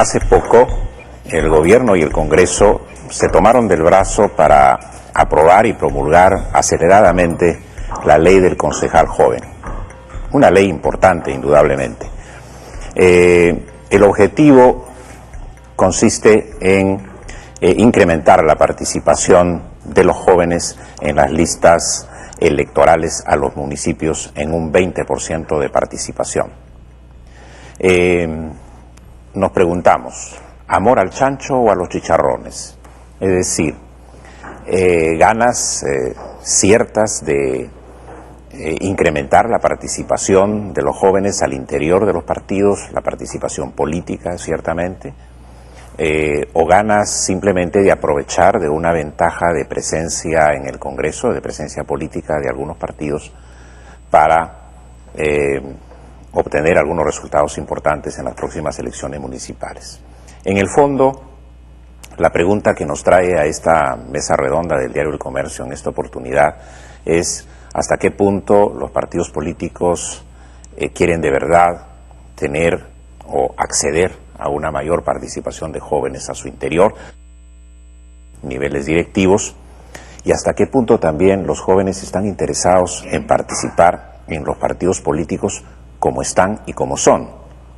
Hace poco el gobierno y el Congreso se tomaron del brazo para aprobar y promulgar aceleradamente la ley del concejal joven. Una ley importante, indudablemente. El objetivo consiste en incrementar la participación de los jóvenes en las listas electorales a los municipios en un 20% de participación. Nos preguntamos, ¿amor al chancho o a los chicharrones? Es decir, ganas ciertas de incrementar la participación de los jóvenes al interior de los partidos, la participación política, ciertamente, o ganas simplemente de aprovechar de una ventaja de presencia en el Congreso, de presencia política de algunos partidos, para obtener algunos resultados importantes en las próximas elecciones municipales. En el fondo, la pregunta que nos trae a esta mesa redonda del Diario El Comercio en esta oportunidad es hasta qué punto los partidos políticos quieren de verdad tener o acceder a una mayor participación de jóvenes a su interior, niveles directivos, y hasta qué punto también los jóvenes están interesados en participar en los partidos políticos como están y como son,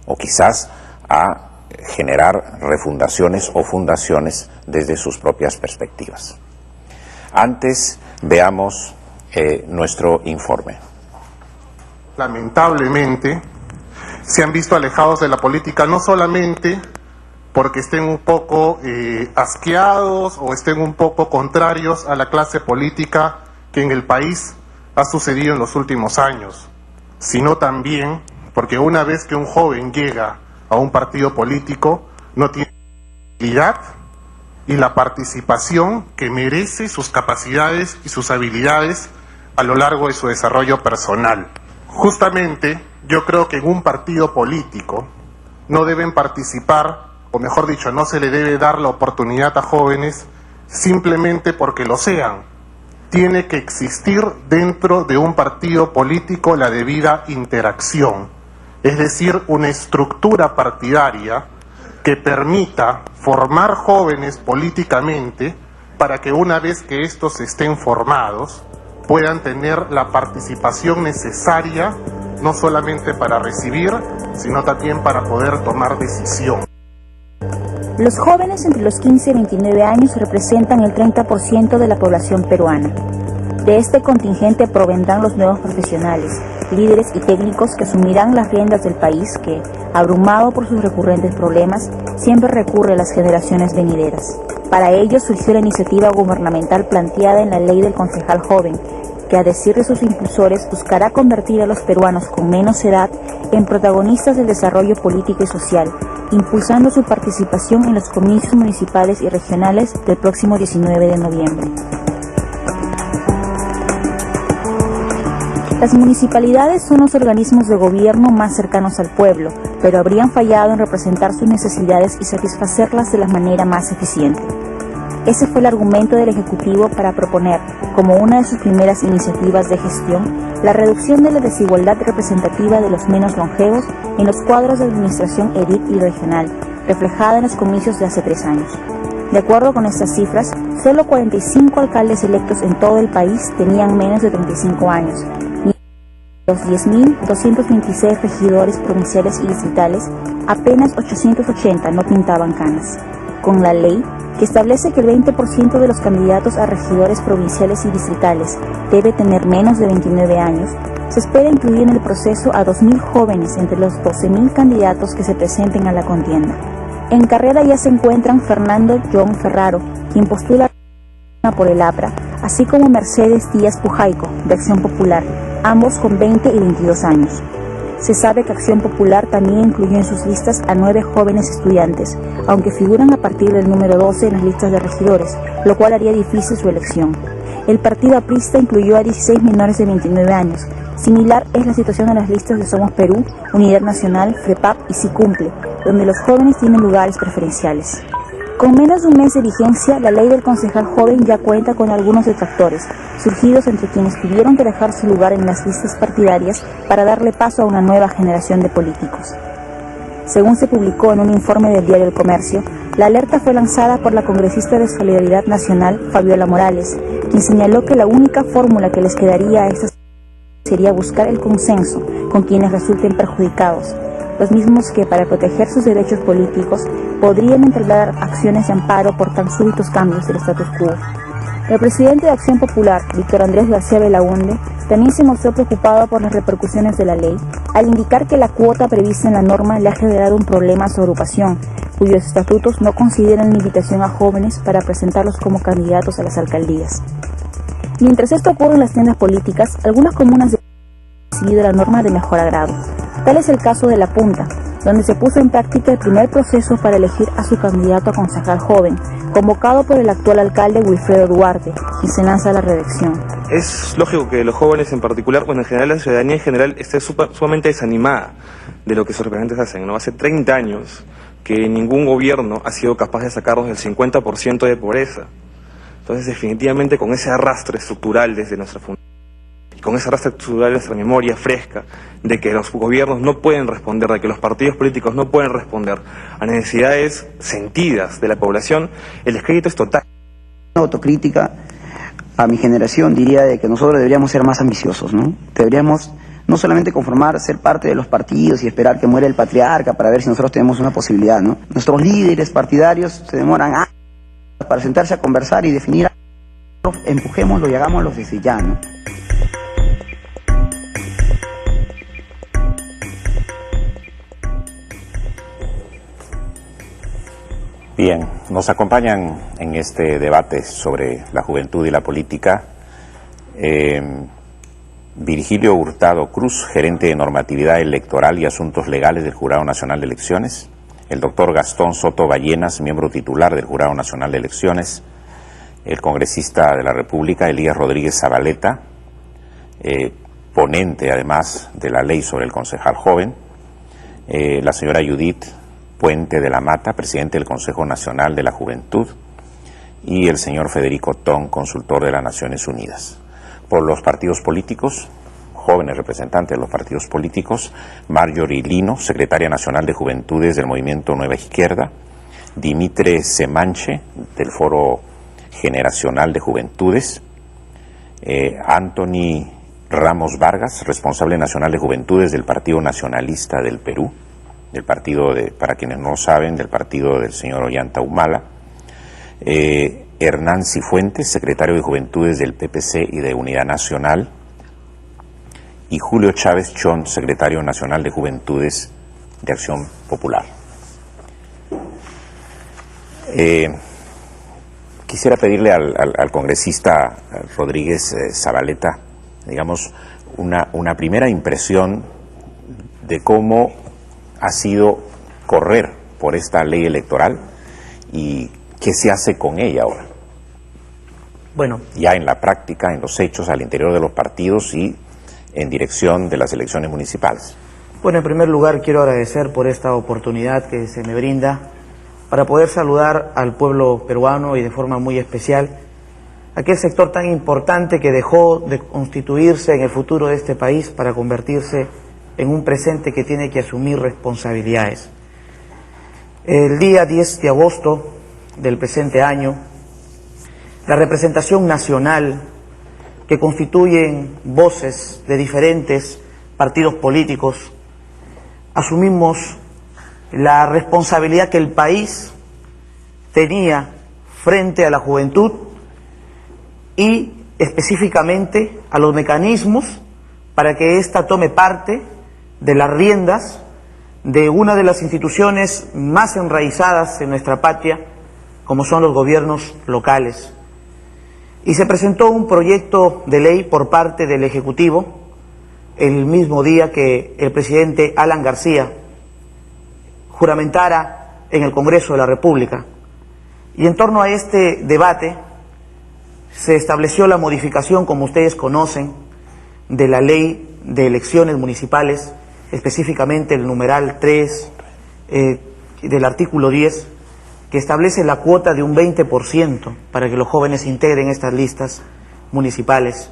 o quizás a generar refundaciones o fundaciones desde sus propias perspectivas. Antes veamos nuestro informe. Lamentablemente, se han visto alejados de la política no solamente porque estén un poco asqueados o estén un poco contrarios a la clase política que en el país ha sucedido en los últimos años, sino también porque una vez que un joven llega a un partido político no tiene la habilidad y la participación que merece sus capacidades y sus habilidades a lo largo de su desarrollo personal. Justamente, yo creo que en un partido político no deben participar, o mejor dicho, no se le debe dar la oportunidad a jóvenes simplemente porque lo sean. Tiene que existir dentro de un partido político la debida interacción, es decir, una estructura partidaria que permita formar jóvenes políticamente para que una vez que estos estén formados puedan tener la participación necesaria no solamente para recibir, sino también para poder tomar decisión. Los jóvenes entre los 15 y 29 años representan el 30% de la población peruana. De este contingente provendrán los nuevos profesionales, líderes y técnicos que asumirán las riendas del país que, abrumado por sus recurrentes problemas, siempre recurre a las generaciones venideras. Para ello surgió la iniciativa gubernamental planteada en la Ley del Concejal Joven, que a decir de sus impulsores buscará convertir a los peruanos con menos edad en protagonistas del desarrollo político y social, impulsando su participación en los comicios municipales y regionales del próximo 19 de noviembre. Las municipalidades son los organismos de gobierno más cercanos al pueblo, pero habrían fallado en representar sus necesidades y satisfacerlas de la manera más eficiente. Ese fue el argumento del Ejecutivo para proponer, como una de sus primeras iniciativas de gestión, la reducción de la desigualdad representativa de los menos longevos en los cuadros de administración edil y regional, reflejada en los comicios de hace 3 años. De acuerdo con estas cifras, solo 45 alcaldes electos en todo el país tenían menos de 35 años, y los 10.226 regidores provinciales y distritales, apenas 880 no pintaban canas. Con la ley, que establece que el 20% de los candidatos a regidores provinciales y distritales debe tener menos de 29 años, se espera incluir en el proceso a 2.000 jóvenes entre los 12.000 candidatos que se presenten a la contienda. En carrera ya se encuentran Fernando John Ferraro, quien postula por el APRA, así como Mercedes Díaz Pujaico, de Acción Popular, ambos con 20 y 22 años. Se sabe que Acción Popular también incluyó en sus listas a 9 jóvenes estudiantes, aunque figuran a partir del número 12 en las listas de regidores, lo cual haría difícil su elección. El partido aprista incluyó a 16 menores de 29 años. Similar es la situación en las listas de Somos Perú, Unidad Nacional, FREPAP y Si Cumple, donde los jóvenes tienen lugares preferenciales. Con menos de un mes de vigencia, la ley del concejal joven ya cuenta con algunos detractores, surgidos entre quienes tuvieron que dejar su lugar en las listas partidarias para darle paso a una nueva generación de políticos. Según se publicó en un informe del diario El Comercio, la alerta fue lanzada por la congresista de Solidaridad Nacional, Fabiola Morales, quien señaló que la única fórmula que les quedaría a estas sería buscar el consenso con quienes resulten perjudicados, los mismos que, para proteger sus derechos políticos, podrían entablar acciones de amparo por tan súbitos cambios del status quo. El presidente de Acción Popular, Víctor Andrés García Belaúnde, también se mostró preocupado por las repercusiones de la ley, al indicar que la cuota prevista en la norma le ha generado un problema a su agrupación, cuyos estatutos no consideran la invitación a jóvenes para presentarlos como candidatos a las alcaldías. Mientras esto ocurre en las tiendas políticas, algunas comunas han decidido la norma de mejor agrado. Tal es el caso de La Punta, donde se puso en práctica el primer proceso para elegir a su candidato a concejal joven, convocado por el actual alcalde Wilfredo Duarte, quien se lanza a la reelección. Es lógico que los jóvenes en particular, bueno, en general la ciudadanía en general, esté sumamente desanimada de lo que sus representantes hacen, ¿no? Hace 30 años que ningún gobierno ha sido capaz de sacarnos del 50% de pobreza. Entonces, definitivamente, con ese arrastre estructural desde nuestra fundación, y con ese arrastre estructural de nuestra memoria fresca, de que los gobiernos no pueden responder, de que los partidos políticos no pueden responder a necesidades sentidas de la población, el descrédito es total. Una autocrítica a mi generación diría de que nosotros deberíamos ser más ambiciosos, ¿no? Deberíamos no solamente conformar, ser parte de los partidos y esperar que muera el patriarca para ver si nosotros tenemos una posibilidad, ¿no? Nuestros líderes partidarios se demoran años para sentarse a conversar y definir, empujémoslo y hagámoslo desde ya, ¿no? Bien, nos acompañan en este debate sobre la juventud y la política Virgilio Hurtado Cruz, gerente de normatividad electoral y asuntos legales del Jurado Nacional de Elecciones, el doctor Gastón Soto Ballenas, miembro titular del Jurado Nacional de Elecciones, el congresista de la República, Elías Rodríguez Zabaleta, ponente además de la ley sobre el concejal joven, la señora Judith Puente de la Mata, presidente del Consejo Nacional de la Juventud, y el señor Federico Tong, consultor de las Naciones Unidas. Por los partidos políticos, jóvenes representantes de los partidos políticos, Marjorie Lino, secretaria nacional de Juventudes del Movimiento Nueva Izquierda, Dimitre Semanche, del Foro Generacional de Juventudes, Anthony Ramos Vargas, responsable nacional de Juventudes del Partido Nacionalista del Perú, del partido, para quienes no saben, del partido del señor Ollanta Humala, Hernán Cifuentes, secretario de Juventudes del PPC y de Unidad Nacional, y Julio Chávez Chon, secretario nacional de Juventudes de Acción Popular. Quisiera pedirle al congresista Rodríguez Zabaleta, digamos, una primera impresión de cómo ha sido correr por esta ley electoral y qué se hace con ella ahora. Bueno, ya en la práctica, en los hechos, al interior de los partidos y en dirección de las elecciones municipales. Bueno, en primer lugar quiero agradecer por esta oportunidad que se me brinda para poder saludar al pueblo peruano y de forma muy especial aquel sector tan importante que dejó de constituirse en el futuro de este país para convertirse en un presente que tiene que asumir responsabilidades. El día 10 de agosto del presente año, la representación nacional que constituyen voces de diferentes partidos políticos, asumimos la responsabilidad que el país tenía frente a la juventud y específicamente a los mecanismos para que ésta tome parte de las riendas de una de las instituciones más enraizadas en nuestra patria, como son los gobiernos locales. Y se presentó un proyecto de ley por parte del Ejecutivo el mismo día que el presidente Alan García juramentara en el Congreso de la República. Y en torno a este debate se estableció la modificación, como ustedes conocen, de la ley de elecciones municipales, específicamente el numeral 3 del artículo 10, que establece la cuota de un 20% para que los jóvenes integren estas listas municipales.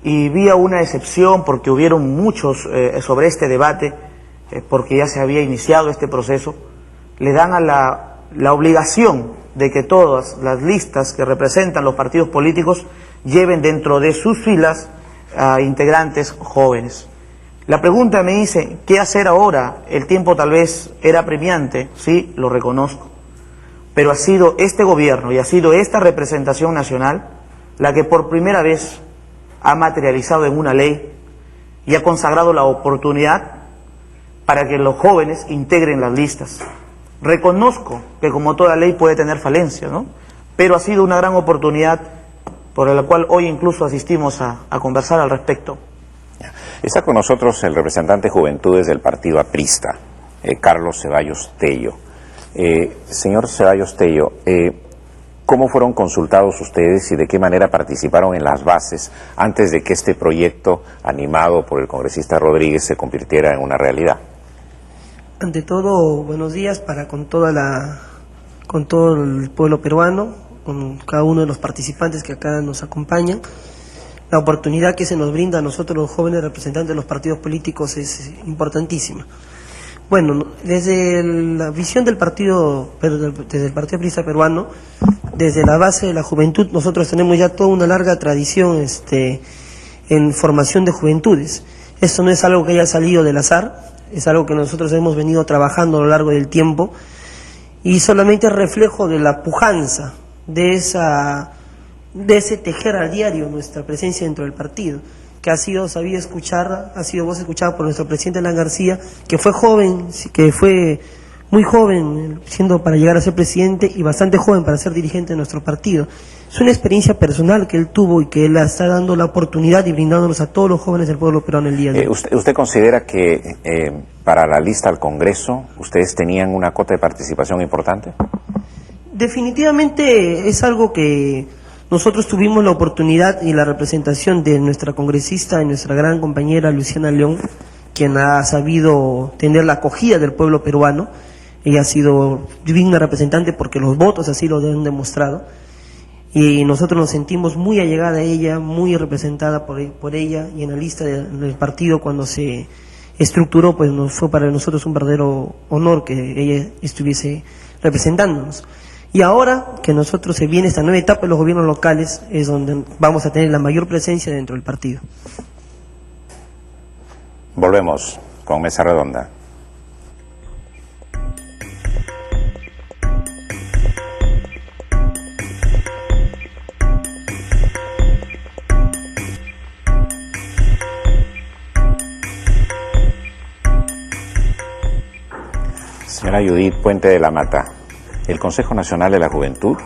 Y vía una excepción, porque hubieron muchos sobre este debate, porque ya se había iniciado este proceso, le dan a la obligación de que todas las listas que representan los partidos políticos lleven dentro de sus filas a integrantes jóvenes. La pregunta me dice, ¿qué hacer ahora? El tiempo tal vez era apremiante, sí, lo reconozco, pero ha sido este gobierno y ha sido esta representación nacional la que por primera vez ha materializado en una ley y ha consagrado la oportunidad para que los jóvenes integren las listas. Reconozco que como toda ley puede tener falencias, ¿no? Pero ha sido una gran oportunidad por la cual hoy incluso asistimos a conversar al respecto. Está con nosotros el representante de Juventudes del partido aprista, Carlos Ceballos Tello. Señor Ceballos Tello, ¿cómo fueron consultados ustedes y de qué manera participaron en las bases antes de que este proyecto, animado por el congresista Rodríguez, se convirtiera en una realidad? Ante todo, buenos días con todo el pueblo peruano, con cada uno de los participantes que acá nos acompañan. La oportunidad que se nos brinda a nosotros los jóvenes representantes de los partidos políticos es importantísima. Bueno, desde la visión del partido, desde el Partido Aprista Peruano, desde la base de la juventud, nosotros tenemos ya toda una larga tradición en formación de juventudes. Esto no es algo que haya salido del azar, es algo que nosotros hemos venido trabajando a lo largo del tiempo y solamente es reflejo de la pujanza, de ese tejer a diario nuestra presencia dentro del partido, que ha sido sabido escuchar, ha sido voz escuchada por nuestro presidente Alan García, que fue joven, que fue muy joven siendo para llegar a ser presidente y bastante joven para ser dirigente de nuestro partido. Es una experiencia personal que él tuvo y que él está dando la oportunidad y brindándonos a todos los jóvenes del pueblo peruano el día de hoy. ¿Usted considera que para la lista al Congreso ustedes tenían una cota de participación importante? Definitivamente es algo que nosotros tuvimos la oportunidad y la representación de nuestra congresista y nuestra gran compañera Luciana León, quien ha sabido tener la acogida del pueblo peruano. Ella ha sido digna representante porque los votos así lo han demostrado. Y nosotros nos sentimos muy allegada a ella, muy representada por ella, y en la lista del partido cuando se estructuró, pues fue para nosotros un verdadero honor que ella estuviese representándonos. Y ahora que nosotros se viene esta nueva etapa de los gobiernos locales, es donde vamos a tener la mayor presencia dentro del partido. Volvemos con Mesa Redonda. Señora Judith Puente de la Mata, el Consejo Nacional de la Juventud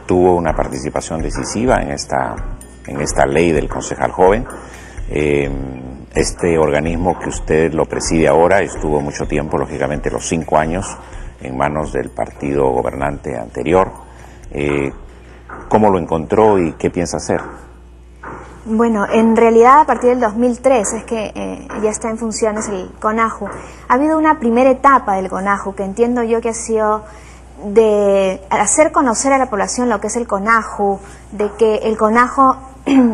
tuvo una participación decisiva en esta ley del concejal joven. Este organismo que usted lo preside ahora estuvo mucho tiempo, lógicamente los 5 años, en manos del partido gobernante anterior. ¿Cómo lo encontró y qué piensa hacer? Bueno, en realidad a partir del 2003 es que ya está en funciones el CONAJU. Ha habido una primera etapa del CONAJU que entiendo yo que ha sido de hacer conocer a la población lo que es el CONAJU, de que el CONAJU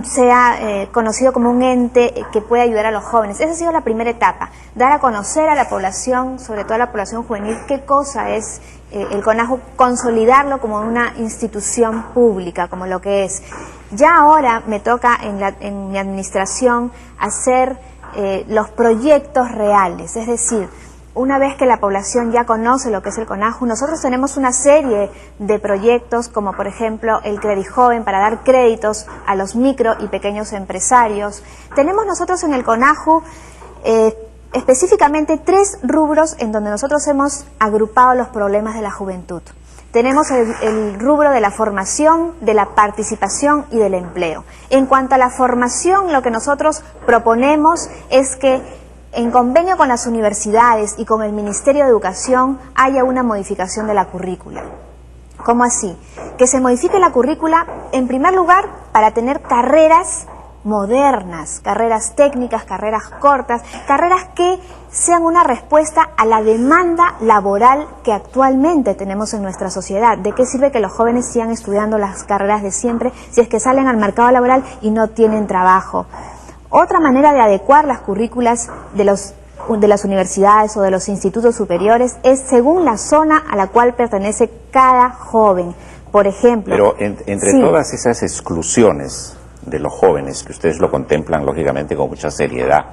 sea conocido como un ente que puede ayudar a los jóvenes. Esa ha sido la primera etapa, dar a conocer a la población, sobre todo a la población juvenil, qué cosa es el CONAJU, consolidarlo como una institución pública, como lo que es. Ya ahora me toca en mi administración hacer los proyectos reales, es decir, una vez que la población ya conoce lo que es el CONAJU, nosotros tenemos una serie de proyectos como por ejemplo el Credijoven para dar créditos a los micro y pequeños empresarios. Tenemos nosotros en el CONAJU específicamente 3 rubros en donde nosotros hemos agrupado los problemas de la juventud. Tenemos el rubro de la formación, de la participación y del empleo. En cuanto a la formación, lo que nosotros proponemos es que en convenio con las universidades y con el Ministerio de Educación haya una modificación de la currícula. ¿Cómo así? Que se modifique la currícula, en primer lugar, para tener carreras modernas, carreras técnicas, carreras cortas, carreras que sean una respuesta a la demanda laboral que actualmente tenemos en nuestra sociedad. ¿De qué sirve que los jóvenes sigan estudiando las carreras de siempre si es que salen al mercado laboral y no tienen trabajo? Otra manera de adecuar las currículas de los de las universidades o de los institutos superiores es según la zona a la cual pertenece cada joven. Por ejemplo... Pero entre todas esas exclusiones de los jóvenes, que ustedes lo contemplan lógicamente con mucha seriedad,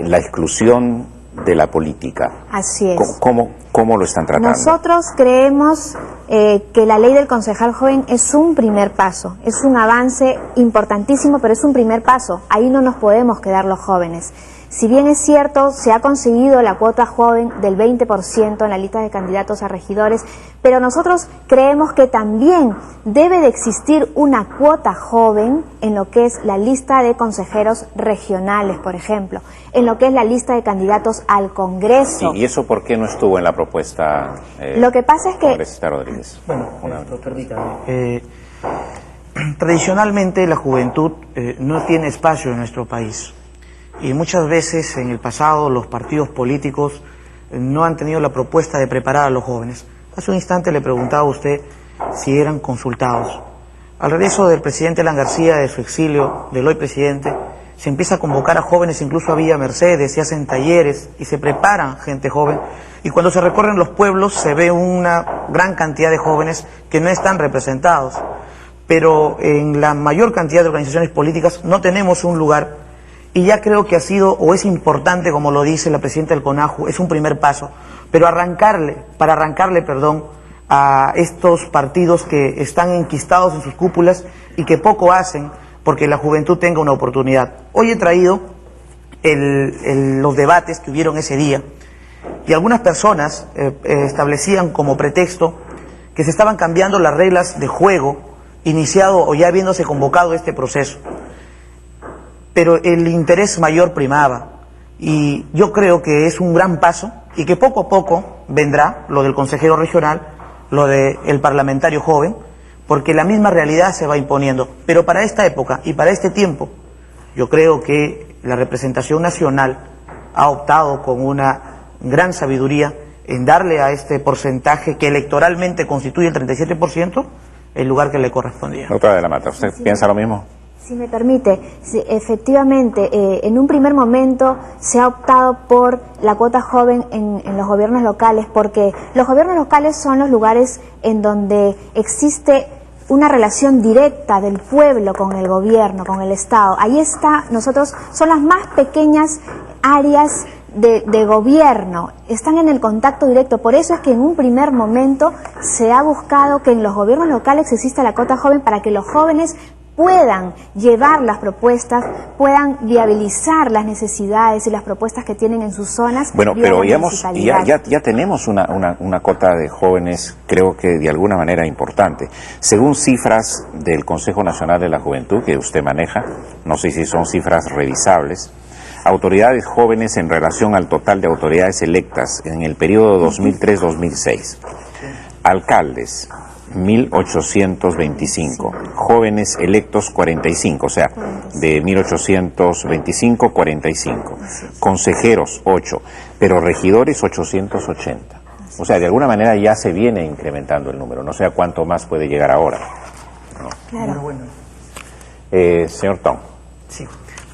la exclusión de la política, así es. ¿Cómo lo están tratando? Nosotros creemos que la ley del concejal joven es un primer paso, es un avance importantísimo, pero es un primer paso. Ahí no nos podemos quedar los jóvenes. Si bien es cierto, se ha conseguido la cuota joven del 20% en la lista de candidatos a regidores, pero nosotros creemos que también debe de existir una cuota joven en lo que es la lista de consejeros regionales, por ejemplo, en lo que es la lista de candidatos al Congreso. ¿Y eso por qué no estuvo en la propuesta? Lo que pasa es que... Congresista Rodríguez. Bueno, permítame. Tradicionalmente la juventud no tiene espacio en nuestro país. Y muchas veces en el pasado los partidos políticos no han tenido la propuesta de preparar a los jóvenes. Hace un instante le preguntaba a usted si eran consultados. Al regreso del presidente Alan García de su exilio, del hoy presidente, se empieza a convocar a jóvenes, incluso a Villa Mercedes, se hacen talleres y se preparan gente joven. Y cuando se recorren los pueblos se ve una gran cantidad de jóvenes que no están representados. Pero en la mayor cantidad de organizaciones políticas no tenemos un lugar. Y ya creo que ha sido, o es importante, como lo dice la presidenta del CONAJU, es un primer paso, pero para arrancarle, a estos partidos que están enquistados en sus cúpulas y que poco hacen porque la juventud tenga una oportunidad. Hoy he traído los debates que hubieron ese día, y algunas personas establecían como pretexto que se estaban cambiando las reglas de juego, iniciado o ya habiéndose convocado este proceso. Pero el interés mayor primaba, y yo creo que es un gran paso y que poco a poco vendrá lo del consejero regional, lo del parlamentario joven, porque la misma realidad se va imponiendo. Pero para esta época y para este tiempo, yo creo que la representación nacional ha optado con una gran sabiduría en darle a este porcentaje que electoralmente constituye el 37% el lugar que le correspondía. Doctora de la Mata, ¿usted piensa lo mismo? Si me permite, sí, efectivamente, en un primer momento se ha optado por la cuota joven en los gobiernos locales, porque los gobiernos locales son los lugares en donde existe una relación directa del pueblo con el gobierno, con el Estado. Ahí está, son las más pequeñas áreas de gobierno, están en el contacto directo. Por eso es que en un primer momento se ha buscado que en los gobiernos locales exista la cuota joven para que los jóvenes puedan llevar las propuestas, puedan viabilizar las necesidades y las propuestas que tienen en sus zonas. Bueno, pero ya tenemos una cota de jóvenes, creo que de alguna manera importante. Según cifras del Consejo Nacional de la Juventud, que usted maneja, no sé si son cifras revisables, autoridades jóvenes en relación al total de autoridades electas en el periodo 2003-2006. Alcaldes, 1.825, jóvenes electos 45, o sea, de 1.825, 45, consejeros 8, pero regidores 880. O sea, de alguna manera ya se viene incrementando el número, no sé a cuánto más puede llegar ahora. ¿No? Claro. Señor Tong. Sí.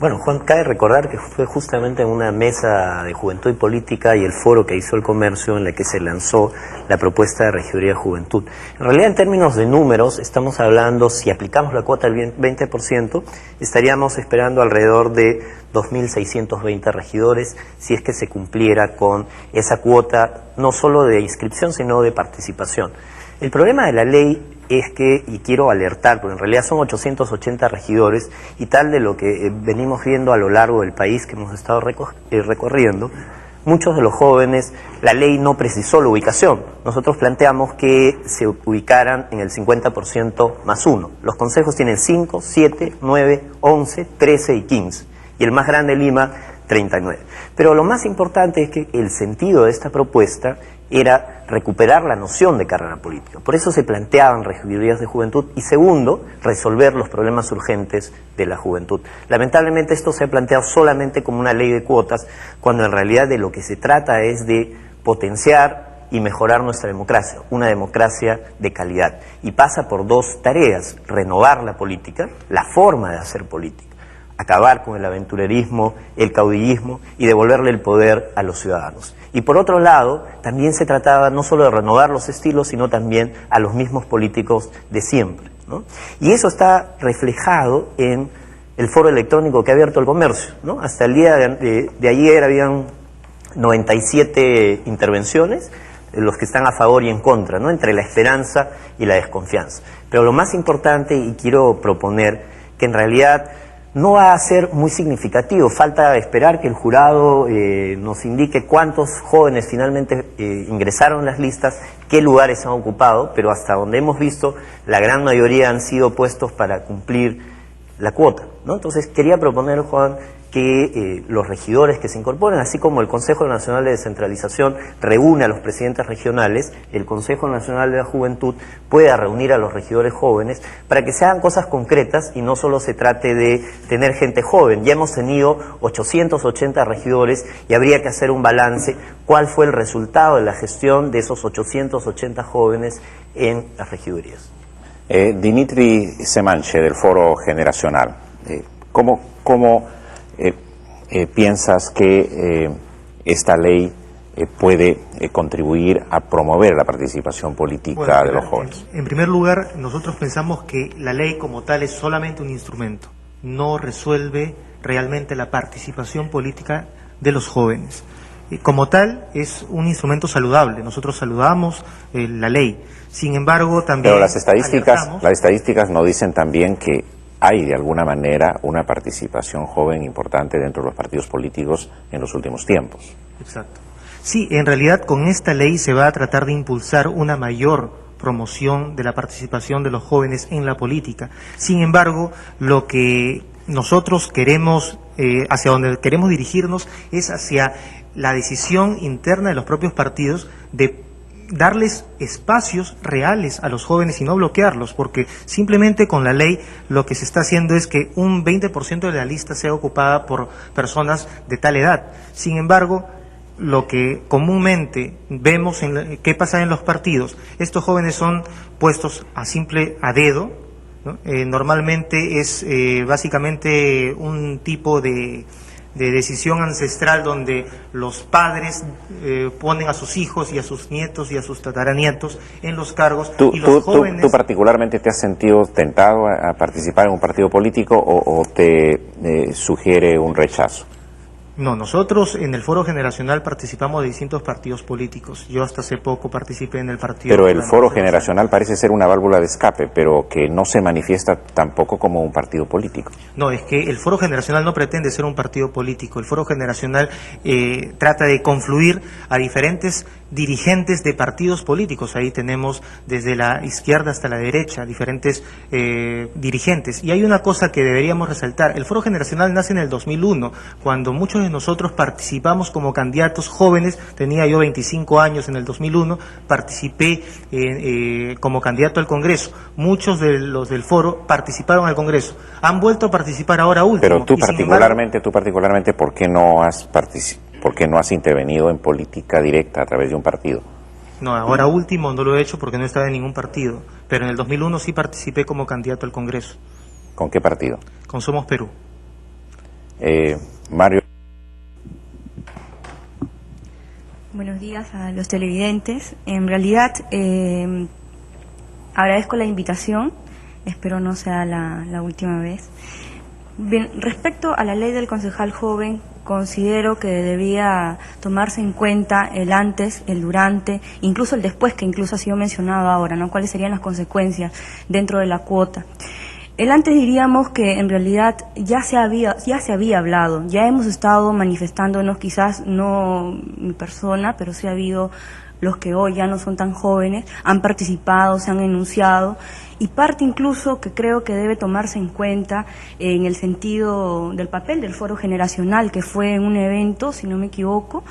Bueno, Juan, cabe recordar que fue justamente en una mesa de juventud y política y el foro que hizo el comercio en la que se lanzó la propuesta de regiduría de juventud. En realidad, en términos de números, estamos hablando, si aplicamos la cuota del 20%, estaríamos esperando alrededor de 2.620 regidores si es que se cumpliera con esa cuota, no solo de inscripción, sino de participación. El problema de la ley es que, y quiero alertar, porque en realidad son 880 regidores, y tal de lo que venimos viendo a lo largo del país que hemos estado recorriendo, muchos de los jóvenes, la ley no precisó la ubicación. Nosotros planteamos que se ubicaran en el 50% más 1. Los consejos tienen 5, 7, 9, 11, 13 y 15, y el más grande Lima, 39. Pero lo más importante es que el sentido de esta propuesta era recuperar la noción de carrera política. Por eso se planteaban regidurías de juventud y, segundo, resolver los problemas urgentes de la juventud. Lamentablemente esto se ha planteado solamente como una ley de cuotas, cuando en realidad de lo que se trata es de potenciar y mejorar nuestra democracia, una democracia de calidad. Y pasa por dos tareas: renovar la política, la forma de hacer política. acabar con el aventurerismo, el caudillismo y devolverle el poder a los ciudadanos. Y por otro lado, también se trataba no solo de renovar los estilos, sino también a los mismos políticos de siempre, ¿no? Y eso está reflejado en el foro electrónico que ha abierto el comercio, ¿no? Hasta el día de ayer habían 97 intervenciones, los que están a favor y en contra, ¿no? Entre la esperanza y la desconfianza. Pero lo más importante, y quiero proponer, que en realidad no va a ser muy significativo. Falta esperar que el jurado nos indique cuántos jóvenes finalmente ingresaron en las listas, qué lugares han ocupado, pero hasta donde hemos visto, la gran mayoría han sido puestos para cumplir la cuota, ¿no? Entonces quería proponer, Juan, que los regidores que se incorporen, así como el Consejo Nacional de Descentralización reúne a los presidentes regionales, el Consejo Nacional de la Juventud pueda reunir a los regidores jóvenes para que se hagan cosas concretas y no solo se trate de tener gente joven. Ya hemos tenido 880 regidores y habría que hacer un balance, cuál fue el resultado de la gestión de esos 880 jóvenes en las regidurías. Dimitri Semanche, del Foro Generacional, ¿cómo piensas que esta ley puede contribuir a promover la participación política de los jóvenes? En primer lugar, nosotros pensamos que la ley como tal es solamente un instrumento, no resuelve realmente la participación política de los jóvenes. Como tal, es un instrumento saludable, nosotros saludamos la ley. Sin embargo, también... Pero las estadísticas nos dicen también que hay de alguna manera una participación joven importante dentro de los partidos políticos en los últimos tiempos. Exacto. Sí, en realidad con esta ley se va a tratar de impulsar una mayor promoción de la participación de los jóvenes en la política. Sin embargo, lo que nosotros queremos, hacia donde queremos dirigirnos, es hacia la decisión interna de los propios partidos de darles espacios reales a los jóvenes y no bloquearlos, porque simplemente con la ley lo que se está haciendo es que un 20% de la lista sea ocupada por personas de tal edad. Sin embargo, lo que comúnmente vemos qué pasa en los partidos, estos jóvenes son puestos a dedo, ¿no? Normalmente es básicamente un tipo de decisión ancestral donde los padres ponen a sus hijos y a sus nietos y a sus tataranietos en los cargos. Y los jóvenes... ¿Tú particularmente te has sentido tentado a participar en un partido político o te sugiere un rechazo? No, nosotros en el Foro Generacional participamos de distintos partidos políticos. Yo hasta hace poco participé en el partido... Pero el Foro Generacional parece ser una válvula de escape, pero que no se manifiesta tampoco como un partido político. No, es que el Foro Generacional no pretende ser un partido político. El Foro Generacional trata de confluir a diferentes dirigentes de partidos políticos. Ahí tenemos desde la izquierda hasta la derecha diferentes dirigentes. Y hay una cosa que deberíamos resaltar. El Foro Generacional nace en el 2001, cuando muchos de nosotros participamos como candidatos jóvenes. Tenía yo 25 años en el 2001, participé como candidato al Congreso. Muchos de los del Foro participaron al Congreso. Han vuelto a participar ahora último. Pero tú particularmente, ¿por qué no has intervenido en política directa a través de un partido? No, ahora último no lo he hecho porque no estaba en ningún partido, pero en el 2001 sí participé como candidato al Congreso. ¿Con qué partido? Con Somos Perú. Mario. Buenos días a los televidentes. En realidad, agradezco la invitación, espero no sea la última vez. Bien, respecto a la ley del concejal joven, considero que debía tomarse en cuenta el antes, el durante, incluso el después, que incluso ha sido mencionado ahora, ¿no? ¿Cuáles serían las consecuencias dentro de la cuota? El antes diríamos que en realidad ya se había hablado, ya hemos estado manifestándonos, quizás no mi persona, pero sí ha habido los que hoy ya no son tan jóvenes, han participado, se han enunciado, y parte incluso que creo que debe tomarse en cuenta en el sentido del papel del Foro Generacional, que fue un evento, si no me equivoco,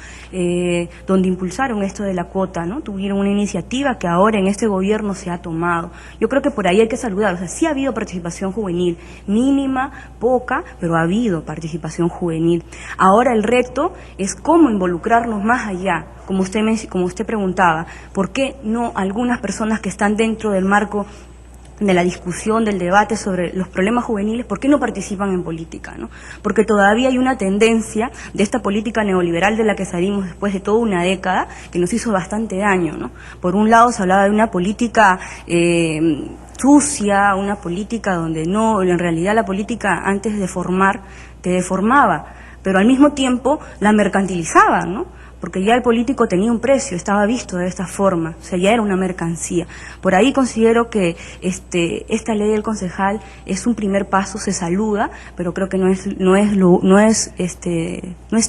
donde impulsaron esto de la cuota, ¿no? Tuvieron una iniciativa que ahora en este gobierno se ha tomado. Yo creo que por ahí hay que saludar, o sea, sí ha habido participación juvenil, mínima, poca, pero ha habido participación juvenil. Ahora el reto es cómo involucrarnos más allá, como usted preguntaba, ¿por qué no algunas personas que están dentro del marco de la discusión, del debate sobre los problemas juveniles, ¿por qué no participan en política, ¿no? Porque todavía hay una tendencia de esta política neoliberal de la que salimos después de toda una década, que nos hizo bastante daño, ¿no? Por un lado se hablaba de una política sucia, una política donde no, en realidad la política antes de formar te deformaba, pero al mismo tiempo la mercantilizaba, ¿no? Porque ya el político tenía un precio, estaba visto de esta forma, o sea, ya era una mercancía. Por ahí considero que esta ley del concejal es un primer paso, se saluda, pero creo que no es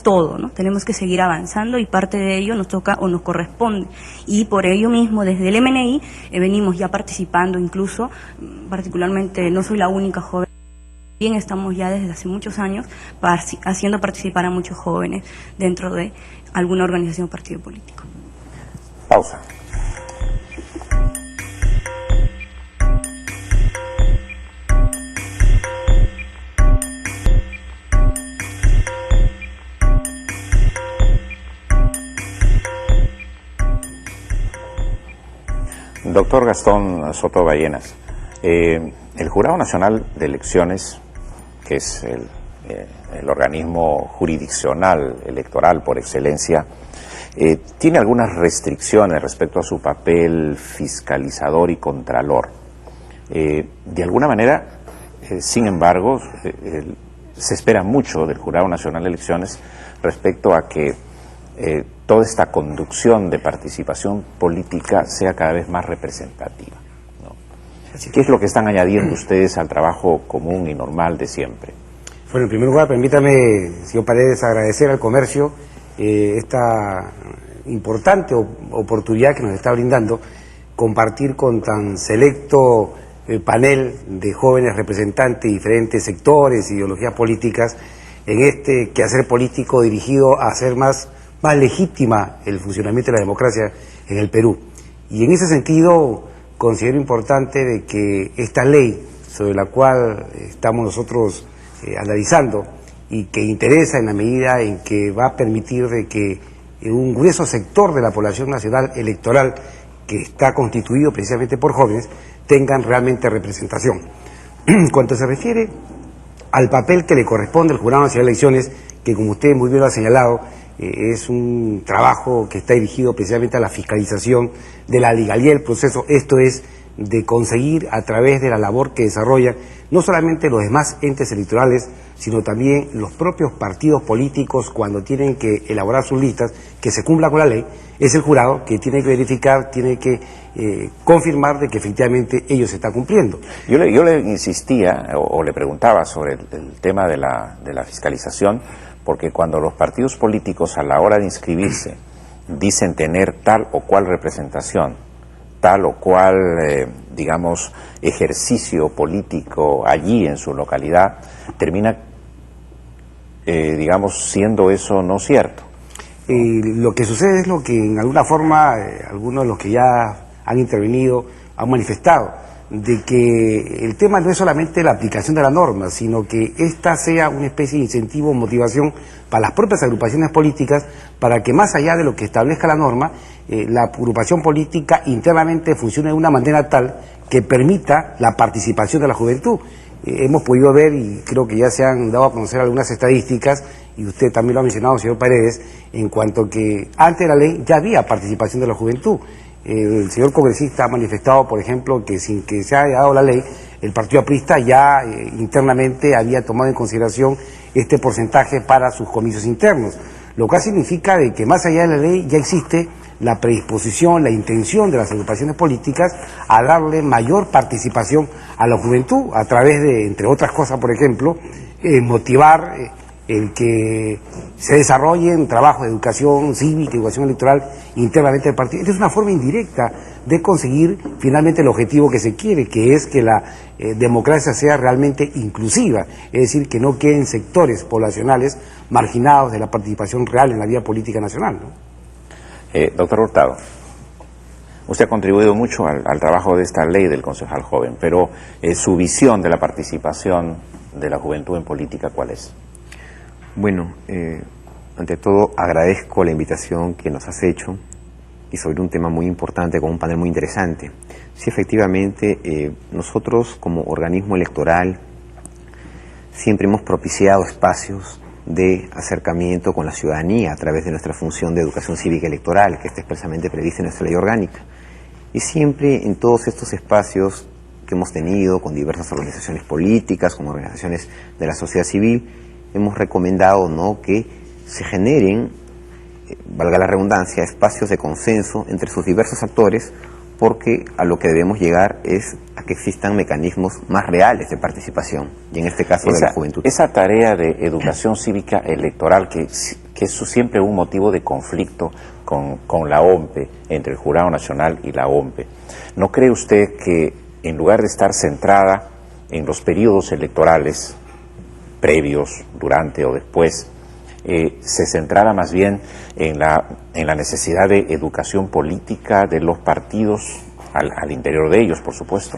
todo, ¿no? Tenemos que seguir avanzando y parte de ello nos toca o nos corresponde. Y por ello mismo, desde el MNI, venimos ya participando, incluso, particularmente, no soy la única joven. Bien, estamos ya desde hace muchos años haciendo participar a muchos jóvenes dentro de alguna organización o partido político. Pausa. Doctor Gastón Soto Ballenas, el Jurado Nacional de Elecciones, que es el organismo jurisdiccional electoral por excelencia, tiene algunas restricciones respecto a su papel fiscalizador y contralor. De alguna manera, sin embargo, se espera mucho del Jurado Nacional de Elecciones respecto a que toda esta conducción de participación política sea cada vez más representativa, ¿no? ¿Qué es lo que están añadiendo ustedes al trabajo común y normal de siempre? Bueno, en primer lugar, permítame, señor Paredes, agradecer al comercio esta importante oportunidad que nos está brindando compartir con tan selecto panel de jóvenes representantes de diferentes sectores, ideologías políticas, en este quehacer político dirigido a hacer más legítima el funcionamiento de la democracia en el Perú. Y en ese sentido considero importante de que esta ley sobre la cual estamos nosotros analizando y que interesa en la medida en que va a permitir de que un grueso sector de la población nacional electoral que está constituido precisamente por jóvenes tengan realmente representación. Cuanto se refiere al papel que le corresponde al Jurado Nacional de Elecciones, que como usted muy bien lo ha señalado, es un trabajo que está dirigido precisamente a la fiscalización de la legalidad del proceso, esto es, de conseguir a través de la labor que desarrollan no solamente los demás entes electorales, sino también los propios partidos políticos cuando tienen que elaborar sus listas, que se cumpla con la ley, es el jurado que tiene que verificar, tiene que confirmar de que efectivamente ellos se están cumpliendo. Yo le insistía o le preguntaba sobre el tema de la fiscalización, porque cuando los partidos políticos a la hora de inscribirse dicen tener tal o cual representación, tal o cual, digamos, ejercicio político allí en su localidad, termina, digamos, siendo eso no cierto. Lo que sucede es lo que en alguna forma algunos de los que ya han intervenido han manifestado, de que el tema no es solamente la aplicación de la norma, sino que esta sea una especie de incentivo o motivación para las propias agrupaciones políticas, para que más allá de lo que establezca la norma, la agrupación política internamente funcione de una manera tal que permita la participación de la juventud. Hemos podido ver, y creo que ya se han dado a conocer algunas estadísticas, y usted también lo ha mencionado, señor Paredes, en cuanto que antes de la ley ya había participación de la juventud. El señor congresista ha manifestado, por ejemplo, que sin que se haya dado la ley, el partido aprista ya internamente había tomado en consideración este porcentaje para sus comicios internos, lo cual significa de que más allá de la ley ya existe la predisposición, la intención de las agrupaciones políticas a darle mayor participación a la juventud a través de, entre otras cosas, por ejemplo, motivar el que se desarrollen trabajos de educación cívica, educación electoral internamente del partido. Esta es una forma indirecta de conseguir finalmente el objetivo que se quiere, que es que la democracia sea realmente inclusiva, es decir, que no queden sectores poblacionales marginados de la participación real en la vida política nacional, ¿no? Doctor Hurtado, usted ha contribuido mucho al trabajo de esta ley del concejal joven, pero su visión de la participación de la juventud en política, ¿cuál es? Bueno, ante todo agradezco la invitación que nos has hecho y sobre un tema muy importante con un panel muy interesante. Sí, efectivamente, nosotros como organismo electoral siempre hemos propiciado espacios de acercamiento con la ciudadanía a través de nuestra función de educación cívica electoral, que está expresamente prevista en nuestra ley orgánica. Y siempre en todos estos espacios que hemos tenido con diversas organizaciones políticas, como organizaciones de la sociedad civil, hemos recomendado, ¿no?, que se generen, valga la redundancia, espacios de consenso entre sus diversos actores, porque a lo que debemos llegar es a que existan mecanismos más reales de participación, y en este caso de la juventud. Esa tarea de educación cívica electoral, que es siempre un motivo de conflicto con la OMPE, entre el Jurado Nacional y la OMPE, ¿no cree usted que en lugar de estar centrada en los periodos electorales previos, durante o después, se centrara más bien en la necesidad de educación política de los partidos, al interior de ellos, por supuesto?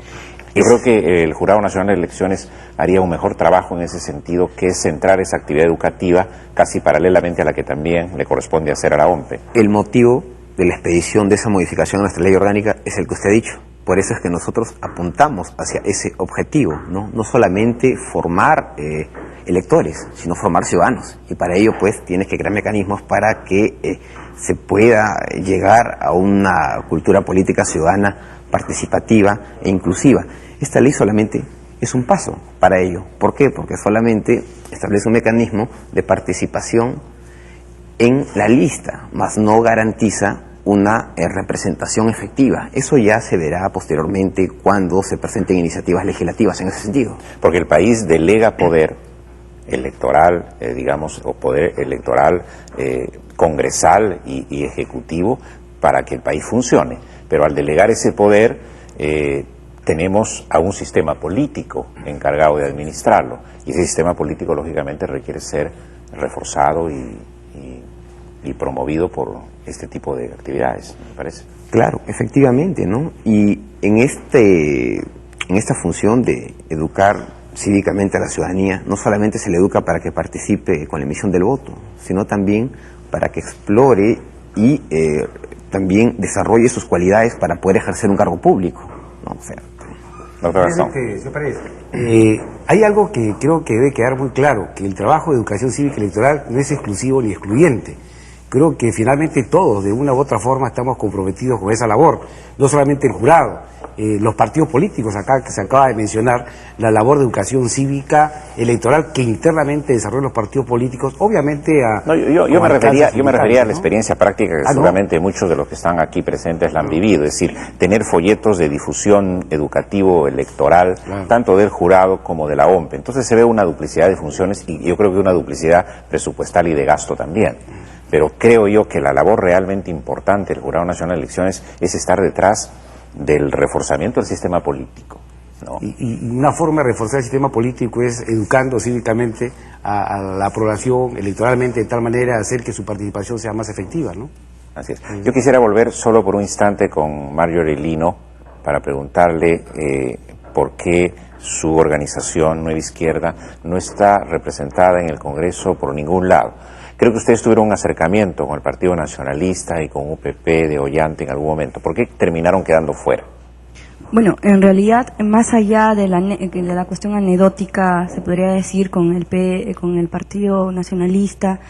Yo creo que el Jurado Nacional de Elecciones haría un mejor trabajo en ese sentido, que es centrar esa actividad educativa casi paralelamente a la que también le corresponde hacer a la OMPE. El motivo de la expedición de esa modificación a nuestra ley orgánica es el que usted ha dicho. Por eso es que nosotros apuntamos hacia ese objetivo, no solamente formar electores, sino formar ciudadanos. Y para ello, pues, tienes que crear mecanismos para que se pueda llegar a una cultura política ciudadana participativa e inclusiva. Esta ley solamente es un paso para ello. ¿Por qué? Porque solamente establece un mecanismo de participación en la lista, mas no garantiza una representación efectiva. Eso ya se verá posteriormente cuando se presenten iniciativas legislativas en ese sentido. Porque el país delega poder electoral, digamos, o poder electoral congresal y ejecutivo para que el país funcione. Pero al delegar ese poder, tenemos a un sistema político encargado de administrarlo. Y ese sistema político, lógicamente, requiere ser reforzado y promovido por este tipo de actividades, me parece. Claro, efectivamente, ¿no? Y en esta función de educar cívicamente a la ciudadanía, no solamente se le educa para que participe con la emisión del voto, sino también para que explore y también desarrolle sus cualidades para poder ejercer un cargo público, ¿no? O sea, hay algo que creo que debe quedar muy claro, que el trabajo de educación cívica electoral no es exclusivo ni excluyente. Creo que finalmente todos, de una u otra forma, estamos comprometidos con esa labor, no solamente el jurado, los partidos políticos, acá que se acaba de mencionar, la labor de educación cívica electoral que internamente desarrollan los partidos políticos, obviamente a... No, yo me refería a la experiencia práctica que seguramente muchos de los que están aquí presentes la han vivido, es decir, tener folletos de difusión educativo electoral, tanto del jurado como de la OMPE. Entonces se ve una duplicidad de funciones y yo creo que una duplicidad presupuestal y de gasto también. Pero creo yo que la labor realmente importante del Jurado Nacional de Elecciones es estar detrás del reforzamiento del sistema político, ¿no? Y una forma de reforzar el sistema político es educando cívicamente a la población electoralmente de tal manera de hacer que su participación sea más efectiva, ¿no? Así es. Yo quisiera volver solo por un instante con Marjorie Lino para preguntarle por qué su organización Nueva Izquierda no está representada en el Congreso por ningún lado. Creo que ustedes tuvieron un acercamiento con el Partido Nacionalista y con UPP de Ollanta en algún momento. ¿Por qué terminaron quedando fuera? Bueno, en realidad, más allá de la cuestión anecdótica, se podría decir con el Partido Nacionalista,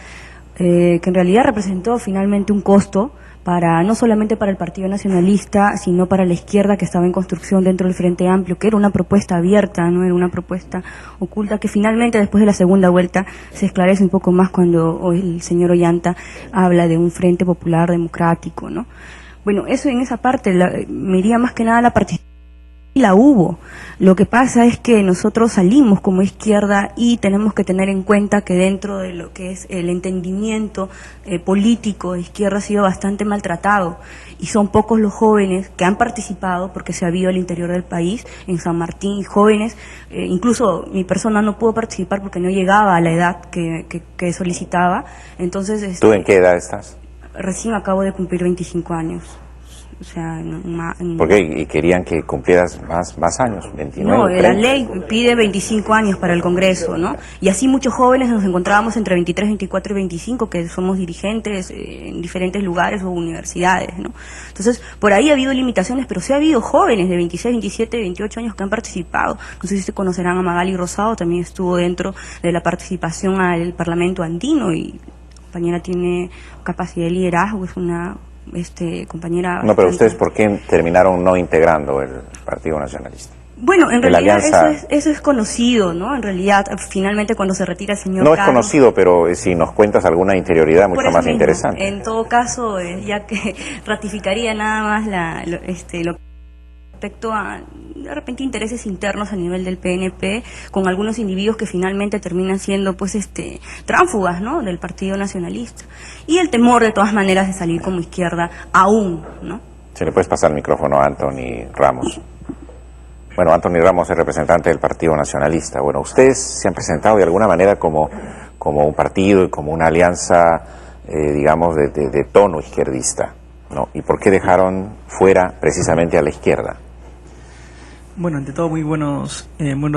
que en realidad representó finalmente un costo no solamente para el Partido Nacionalista, sino para la izquierda que estaba en construcción dentro del Frente Amplio, que era una propuesta abierta, no era una propuesta oculta, que finalmente después de la segunda vuelta se esclarece un poco más cuando hoy el señor Ollanta habla de un Frente Popular Democrático, ¿no? Bueno, eso en esa parte, me iría más que nada a la participación. La hubo. Lo que pasa es que nosotros salimos como izquierda y tenemos que tener en cuenta que dentro de lo que es el entendimiento político de izquierda ha sido bastante maltratado y son pocos los jóvenes que han participado porque se ha habido al interior del país, en San Martín, y jóvenes, incluso mi persona no pudo participar porque no llegaba a la edad que solicitaba. Entonces, ¿tú en qué edad estás? Recién acabo de cumplir 25 años. O sea, ¿Por qué? ¿Y querían que cumplieras más años? 29, no, 30. la ley pide 25 años para el Congreso, ¿no? Y así muchos jóvenes nos encontrábamos entre 23, 24 y 25, que somos dirigentes en diferentes lugares o universidades, ¿no? Entonces, por ahí ha habido limitaciones, pero sí ha habido jóvenes de 26, 27, 28 años que han participado. No sé si se conocerán a Magali Rosado, también estuvo dentro de la participación al Parlamento andino y la compañera tiene capacidad de liderazgo, es una compañera... No, pero ustedes, ¿por qué terminaron no integrando el Partido Nacionalista? Bueno, en De la realidad alianza... eso es conocido, ¿no? En realidad, finalmente cuando se retira el señor No Carlos, es conocido, pero si nos cuentas alguna interioridad por mucho eso más mismo, interesante. en todo caso, ya que ratificaría nada más lo respecto a, de repente, intereses internos a nivel del PNP, con algunos individuos que finalmente terminan siendo, pues, tránsfugas, ¿no?, del Partido Nacionalista. Y el temor, de todas maneras, de salir como izquierda aún, ¿no? Si le puedes pasar el micrófono a Anthony Ramos. Bueno, Anthony Ramos es representante del Partido Nacionalista. Bueno, ustedes se han presentado de alguna manera como un partido y como una alianza, digamos, de tono izquierdista, ¿no? ¿Y por qué dejaron fuera precisamente a la izquierda? Bueno, ante todo, muy buenos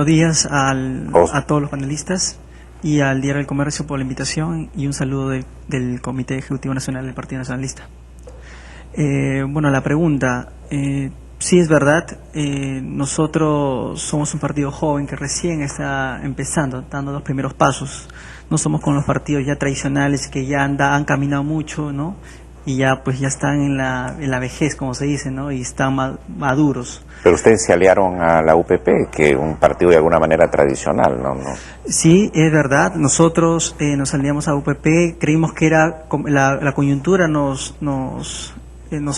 días a todos los panelistas y al Diario del Comercio por la invitación y un saludo del Comité Ejecutivo Nacional del Partido Nacionalista. Bueno, la pregunta, sí es verdad, nosotros somos un partido joven que recién está empezando, dando los primeros pasos. No somos con los partidos ya tradicionales que ya han caminado mucho, ¿no? Y ya pues ya están en la vejez, como se dice, ¿no? Y están maduros. Pero ustedes se aliaron a la UPP, que es un partido de alguna manera tradicional, ¿no? Sí, es verdad. Nosotros nos aliamos a UPP, creímos que era la coyuntura nos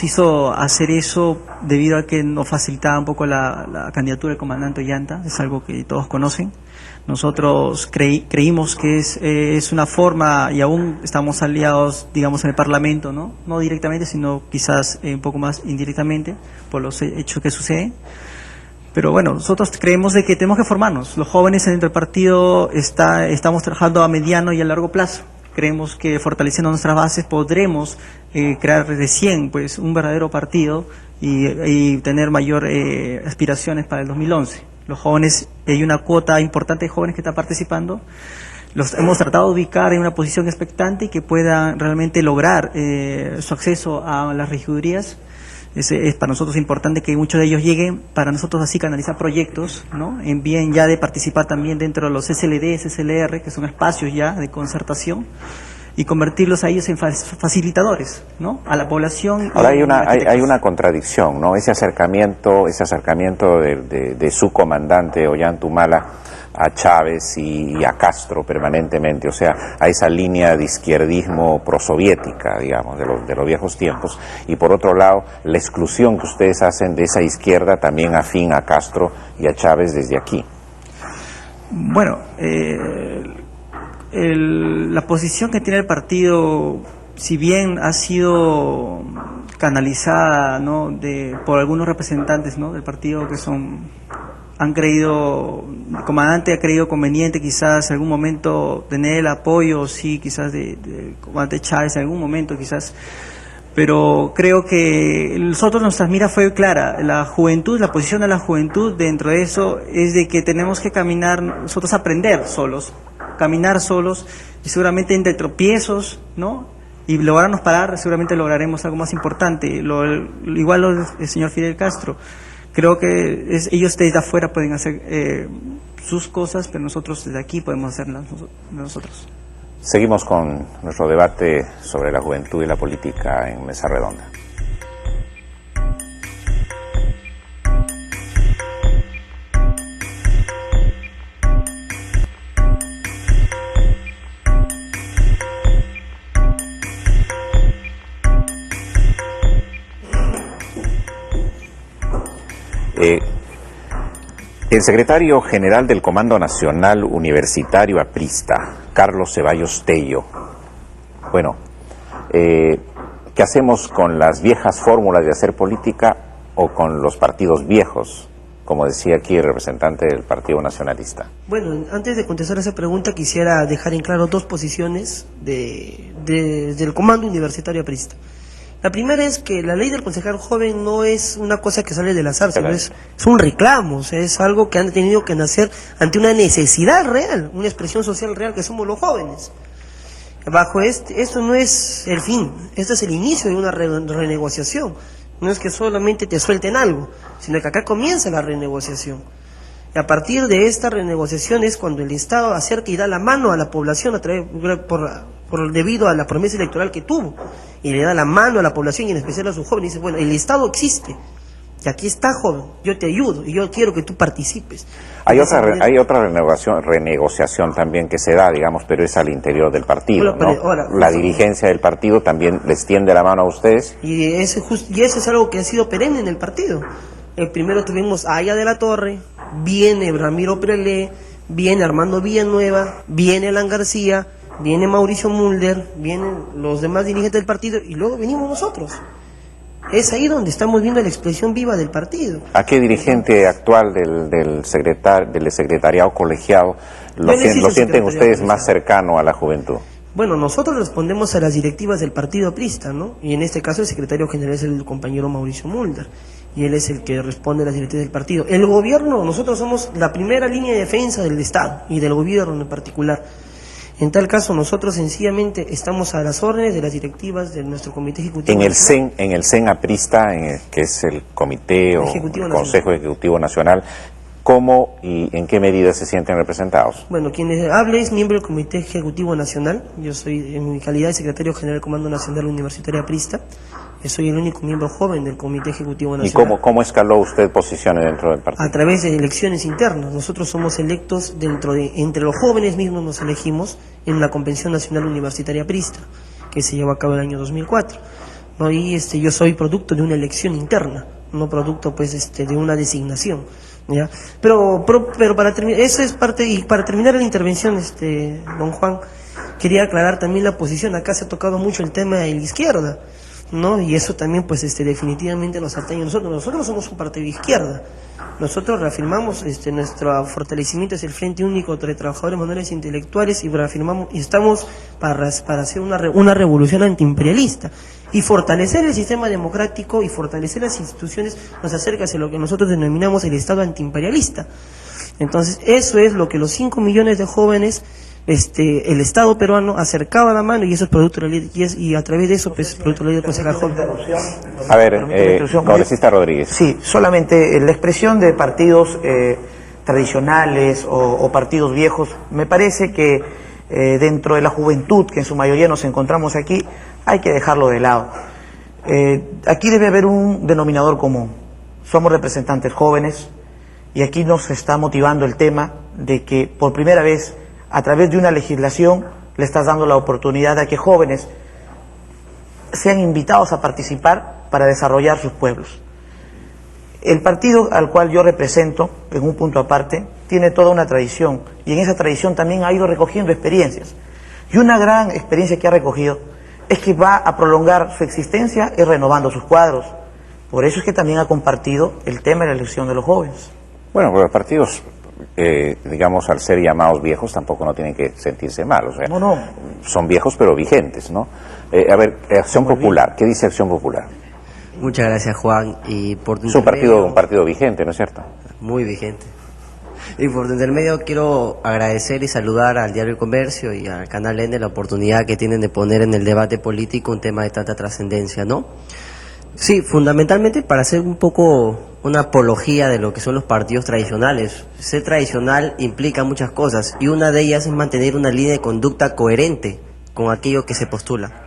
hizo hacer eso debido a que nos facilitaba un poco la candidatura del comandante Ollanta, es algo que todos conocen. Nosotros creímos que es una forma, y aún estamos aliados, digamos, en el Parlamento, ¿no? No directamente, sino quizás un poco más indirectamente, por los hechos que suceden. Pero bueno, nosotros creemos de que tenemos que formarnos. Los jóvenes dentro del partido estamos trabajando a mediano y a largo plazo. Creemos que fortaleciendo nuestras bases podremos crear recién pues un verdadero partido y tener mayor aspiraciones para el 2011. Los jóvenes, hay una cuota importante de jóvenes que están participando, los hemos tratado de ubicar en una posición expectante y que puedan realmente lograr su acceso a las regidurías. Es para nosotros importante que muchos de ellos lleguen, para nosotros así canalizar proyectos, ¿no? En bien ya de participar también dentro de los SLD, SLR, que son espacios ya de concertación, y convertirlos a ellos en facilitadores, ¿no? A la población. Ahora hay una contradicción, ¿no? Ese acercamiento de su comandante Ollanta Humala a Chávez y a Castro permanentemente, o sea, a esa línea de izquierdismo prosoviética, digamos, de los viejos tiempos, y por otro lado, la exclusión que ustedes hacen de esa izquierda también afín a Castro y a Chávez desde aquí. Bueno, la posición que tiene el partido, si bien ha sido canalizada, ¿no?, por algunos representantes, ¿no?, del partido que han creído, el comandante ha creído conveniente quizás en algún momento tener el apoyo, sí, quizás del comandante Chávez en algún momento quizás, pero creo que nosotros nuestra mira fue clara, la juventud, la posición de la juventud dentro de eso es de que tenemos que caminar, nosotros aprender solos, caminar solos y seguramente entre tropiezos, ¿no?, y lograrnos parar, seguramente lograremos algo más importante, igual el señor Fidel Castro. Creo que ellos desde afuera pueden hacer sus cosas, pero nosotros desde aquí podemos hacerlas nosotros. Seguimos con nuestro debate sobre la juventud y la política en Mesa Redonda. El secretario general del Comando Nacional Universitario Aprista, Carlos Ceballos Tello. Bueno, ¿qué hacemos con las viejas fórmulas de hacer política o con los partidos viejos? Como decía aquí el representante del Partido Nacionalista. Bueno, antes de contestar esa pregunta quisiera dejar en claro dos posiciones del Comando Universitario Aprista. La primera es que la ley del concejal joven no es una cosa que sale del azar, sino es un reclamo, o sea, es algo que han tenido que nacer ante una necesidad real, una expresión social real que somos los jóvenes. Bajo esto no es el fin, este es el inicio de una renegociación. No es que solamente te suelten algo, sino que acá comienza la renegociación. Y a partir de esta renegociación es cuando el Estado acerca y da la mano a la población debido a la promesa electoral que tuvo, y le da la mano a la población y en especial a sus jóvenes, y dice, bueno, el Estado existe, y aquí está, joven, yo te ayudo, y yo quiero que tú participes. Hay otra renegociación también que se da, digamos, pero es al interior del partido, ¿no? Ahora, la dirigencia del partido también les tiende la mano a ustedes. Y eso es algo que ha sido perenne en el partido. Primero tuvimos a Aya de la Torre, viene Ramiro Prelé, viene Armando Villanueva, viene Alan García, viene Mauricio Mulder, vienen los demás dirigentes del partido y luego venimos nosotros. Es ahí donde estamos viendo la expresión viva del partido. ¿A qué dirigente actual del secretariado colegiado lo sienten ustedes más cercano a la juventud? Bueno, nosotros respondemos a las directivas del partido aprista, ¿no? Y en este caso el secretario general es el compañero Mauricio Mulder, y él es el que responde a las directivas del partido. El gobierno, nosotros somos la primera línea de defensa del Estado y del gobierno en particular. En tal caso, nosotros sencillamente estamos a las órdenes de las directivas de nuestro Comité Ejecutivo. En el CEN aprista, que es el Comité o Consejo Ejecutivo Nacional, ¿cómo y en qué medida se sienten representados? Bueno, quien hable es miembro del Comité Ejecutivo Nacional. Yo soy, en mi calidad de secretario general del Comando Nacional Universitario Aprista, soy el único miembro joven del Comité Ejecutivo Nacional. ¿Y cómo escaló usted posiciones dentro del partido? A través de elecciones internas. Nosotros somos electos entre los jóvenes mismos nos elegimos en la Convención Nacional Universitaria Aprista, que se llevó a cabo en el año 2004. ¿No? Y yo soy producto de una elección interna, no producto pues de una designación. ¿Ya? Pero para terminar, eso es parte, y para terminar la intervención, don Juan, quería aclarar también la posición. Acá se ha tocado mucho el tema de la izquierda, ¿no? Y eso también pues definitivamente nos atañe a nosotros. Nosotros somos un partido de izquierda. Nosotros reafirmamos nuestro fortalecimiento es el Frente Único de Trabajadores Manuales e Intelectuales, y reafirmamos y estamos para hacer una revolución antiimperialista y fortalecer el sistema democrático y fortalecer las instituciones nos acerca hacia lo que nosotros denominamos el Estado antiimperialista. Entonces eso es lo que los 5 millones de jóvenes el Estado peruano acercaba la mano, y eso es producto de la ley, y a través de eso pues producto de la ley del concejal joven. A ver, congresista Rodríguez. Sí, solamente la expresión de partidos tradicionales o partidos viejos, me parece que dentro de la juventud, que en su mayoría nos encontramos aquí, hay que dejarlo de lado. Aquí debe haber un denominador común. Somos representantes jóvenes, y aquí nos está motivando el tema de que por primera vez, a través de una legislación, le estás dando la oportunidad a que jóvenes sean invitados a participar para desarrollar sus pueblos. El partido al cual yo represento, en un punto aparte, tiene toda una tradición, y en esa tradición también ha ido recogiendo experiencias. Y una gran experiencia que ha recogido es que va a prolongar su existencia y renovando sus cuadros. Por eso es que también ha compartido el tema de la elección de los jóvenes. Bueno, pues los partidos, digamos, al ser llamados viejos, tampoco no tienen que sentirse mal. O sea, no. Son viejos pero vigentes, ¿no? A ver, Acción Popular, ¿qué dice Acción Popular? Muchas gracias, Juan. Y por tu es un partido vigente, ¿no es cierto? Muy vigente. Y por tu intermedio quiero agradecer y saludar al Diario El Comercio y al Canal N la oportunidad que tienen de poner en el debate político un tema de tanta trascendencia, ¿no? Sí, fundamentalmente para hacer un poco una apología de lo que son los partidos tradicionales. Ser tradicional implica muchas cosas, y una de ellas es mantener una línea de conducta coherente con aquello que se postula.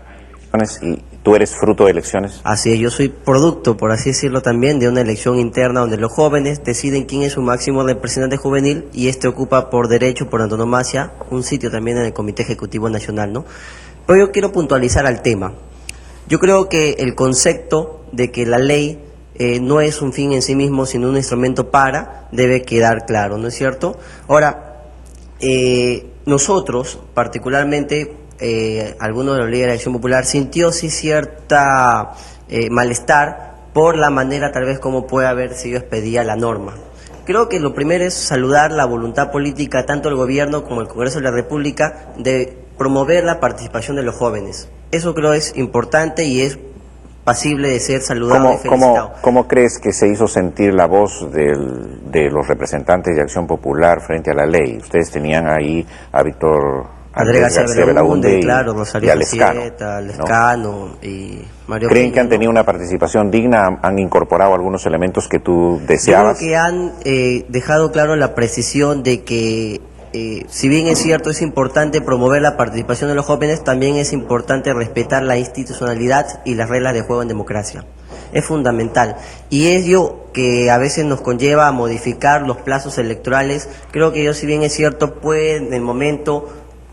¿Y tú eres fruto de elecciones? Así es, yo soy producto, por así decirlo también, de una elección interna donde los jóvenes deciden quién es su máximo representante juvenil, y ocupa por derecho, por antonomasia, un sitio también en el Comité Ejecutivo Nacional, ¿no? Pero yo quiero puntualizar al tema. Yo creo que el concepto de que la ley no es un fin en sí mismo, sino un instrumento debe quedar claro, ¿no es cierto? Ahora, nosotros, particularmente, algunos de los líderes de Acción Popular, sintió sí cierta malestar por la manera tal vez como puede haber sido expedida la norma. Creo que lo primero es saludar la voluntad política tanto del gobierno como del Congreso de la República de promover la participación de los jóvenes. Eso creo es importante y es pasible de ser saludado y felicitado. ¿Cómo crees que se hizo sentir la voz de los representantes de Acción Popular frente a la ley? Ustedes tenían ahí a Víctor Andrés García Belaúnde, claro, y Rosario Lescano, Lescano y Mario ¿Creen Peña, que han tenido una participación digna? ¿Han incorporado algunos elementos que tú deseabas? Yo creo que han dejado claro la precisión de que si bien es cierto, es importante promover la participación de los jóvenes, también es importante respetar la institucionalidad y las reglas de juego en democracia. Es fundamental. Y ello que a veces nos conlleva a modificar los plazos electorales, creo que ello, si bien es cierto, puede en el momento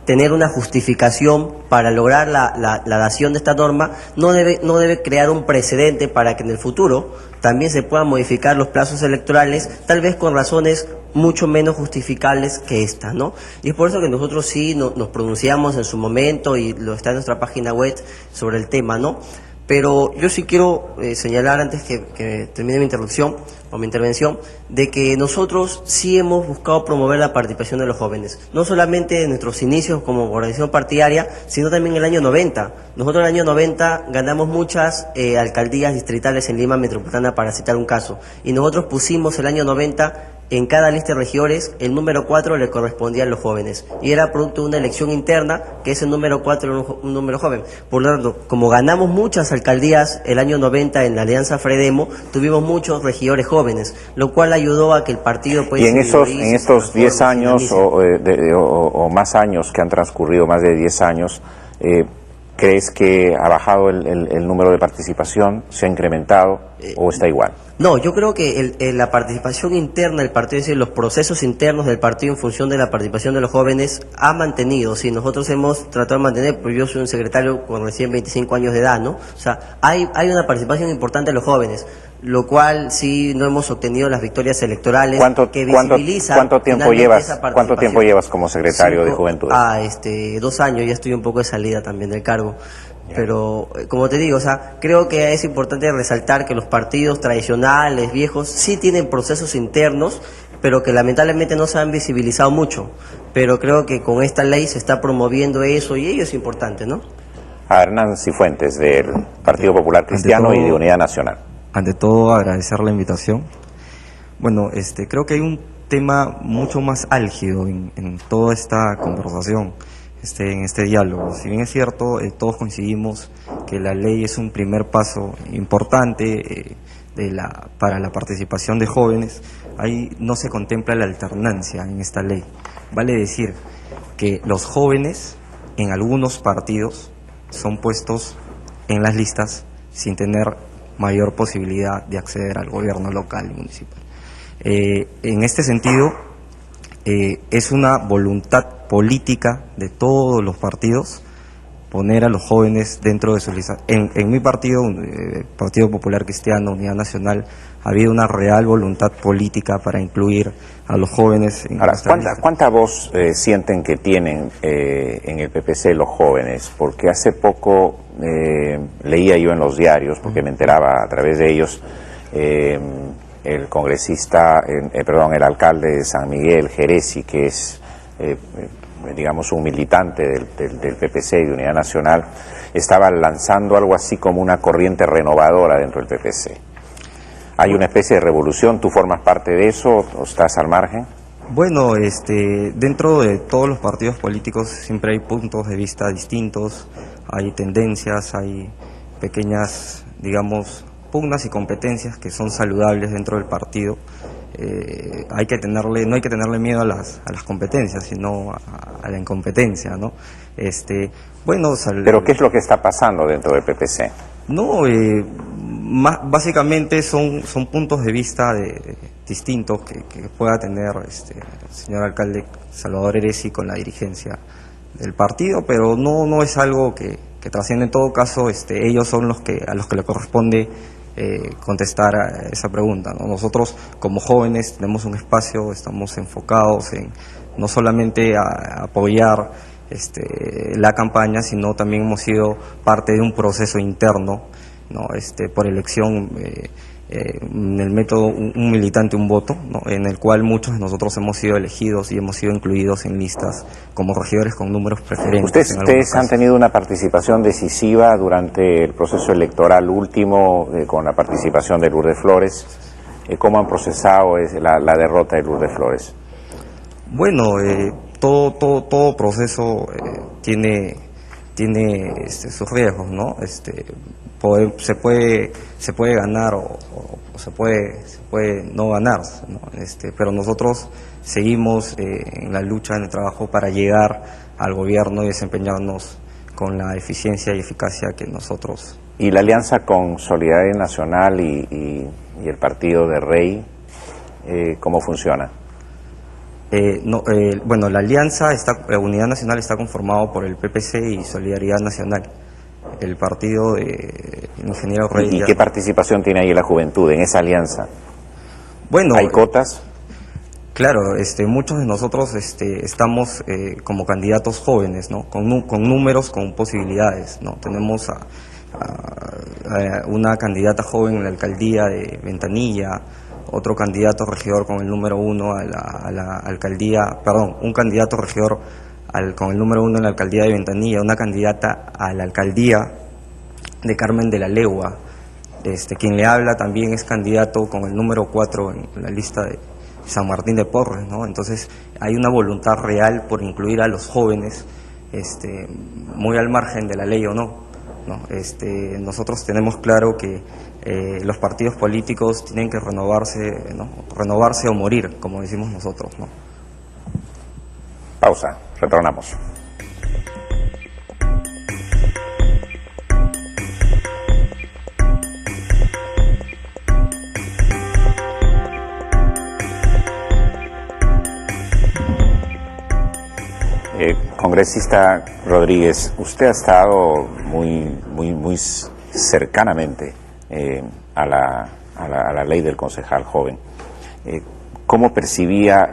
tener una justificación para lograr la dación de esta norma, no debe crear un precedente para que en el futuro también se puedan modificar los plazos electorales, tal vez con razones mucho menos justificables que esta, ¿no? Y es por eso que nosotros sí nos pronunciamos en su momento, y lo está en nuestra página web, sobre el tema, ¿no? Pero yo sí quiero señalar, antes que termine mi introducción o mi intervención, de que nosotros sí hemos buscado promover la participación de los jóvenes, no solamente en nuestros inicios como organización partidaria, sino también en el año 90. Nosotros en el año 90 ganamos muchas alcaldías distritales en Lima Metropolitana, para citar un caso, y nosotros pusimos el año 90 en cada lista de regidores, el número 4 le correspondía a los jóvenes, y era producto de una elección interna, que ese número 4 era un número joven. Por lo tanto, como ganamos muchas alcaldías el año 90 en la Alianza Fredemo, tuvimos muchos regidores jóvenes, lo cual ayudó a que el partido... Y en estos 10 años o más años que han transcurrido, más de 10 años, ¿crees que ha bajado el número de participación, se ha incrementado o está igual? No, yo creo que la participación interna del partido, es decir, los procesos internos del partido en función de la participación de los jóvenes, ha mantenido. Sí, nosotros hemos tratado de mantener, porque yo soy un secretario con recién 25 años de edad, ¿no? O sea, hay una participación importante de los jóvenes, lo cual sí no hemos obtenido las victorias electorales que visibilizan. ¿Cuánto tiempo llevas como secretario de Juventud? 2 años, ya estoy un poco de salida también del cargo. Pero, como te digo, o sea, creo que es importante resaltar que los partidos tradicionales, viejos, sí tienen procesos internos, pero que lamentablemente no se han visibilizado mucho. Pero creo que con esta ley se está promoviendo eso, y ello es importante, ¿no? A Hernán Cifuentes, del Partido Popular Cristiano y de Unidad Nacional. Ante todo, agradecer la invitación. Bueno, creo que hay un tema mucho más álgido en toda esta conversación, en este diálogo. Si bien es cierto, todos coincidimos que la ley es un primer paso importante para la participación de jóvenes, ahí no se contempla la alternancia en esta ley. Vale decir que los jóvenes en algunos partidos son puestos en las listas sin tener mayor posibilidad de acceder al gobierno local y municipal. En este sentido, es una voluntad política de todos los partidos poner a los jóvenes dentro de sus listas. En mi partido, Partido Popular Cristiano, Unidad Nacional, ha habido una real voluntad política para incluir a los jóvenes en nuestra lista. ¿Cuánta voz sienten que tienen en el PPC los jóvenes? Porque hace poco leía yo en los diarios, porque me enteraba a través de ellos, el congresista, el alcalde de San Miguel, Jerezi, que es digamos un militante del PPC y de Unidad Nacional, estaba lanzando algo así como una corriente renovadora dentro del PPC. ¿Hay una especie de revolución? ¿Tú formas parte de eso o estás al margen? Bueno, dentro de todos los partidos políticos siempre hay puntos de vista distintos, hay tendencias, hay pequeñas, digamos, pugnas y competencias que son saludables dentro del partido. No hay que tenerle miedo a las competencias, sino a la incompetencia, ¿no? Pero ¿qué es lo que está pasando dentro del PPC? No, básicamente son puntos de vista distintos que pueda tener el señor alcalde Salvador Herezi con la dirigencia del partido, pero no es algo que trasciende. En todo caso, ellos son a los que le corresponde contestar a esa pregunta, ¿no? Nosotros como jóvenes tenemos un espacio, estamos enfocados en no solamente a apoyar la campaña, sino también hemos sido parte de un proceso interno, ¿no? Por elección en el método un militante, un voto, ¿no? En el cual muchos de nosotros hemos sido elegidos y hemos sido incluidos en listas como regidores con números preferentes. Ustedes han tenido una participación decisiva durante el proceso electoral último, con la participación de Lourdes Flores. ¿Cómo han procesado la derrota de Lourdes Flores? Bueno, todo proceso tiene sus riesgos, ¿no? Se puede ganar o se puede no ganar, ¿no? Pero nosotros seguimos en la lucha, en el trabajo para llegar al gobierno y desempeñarnos con la eficiencia y eficacia que nosotros. ¿Y la alianza con Solidaridad Nacional y el partido de Rey, cómo funciona? Bueno, la alianza, Unidad Nacional, está conformado por el PPC y Solidaridad Nacional. El partido de Ingeniero Rey. ¿Y qué participación tiene ahí la juventud en esa alianza? Bueno, ¿hay cotas? Claro, muchos de nosotros estamos como candidatos jóvenes, ¿no? Con números, con posibilidades, ¿no? Tenemos a una candidata joven en la alcaldía de Ventanilla, otro candidato regidor con el número 1 a la alcaldía, perdón, un candidato regidor con el número 1 en la alcaldía de Ventanilla, una candidata a la alcaldía de Carmen de la Legua. Quien le habla también es candidato con el número 4 en la lista de San Martín de Porres, ¿no? Entonces hay una voluntad real por incluir a los jóvenes, muy al margen de la ley o no. Nosotros tenemos claro que los partidos políticos tienen que renovarse, ¿no? Renovarse o morir, como decimos nosotros, ¿no? Pausa, retornamos. Congresista Rodríguez, usted ha estado muy cercanamente a la ley del concejal joven. ¿Cómo percibía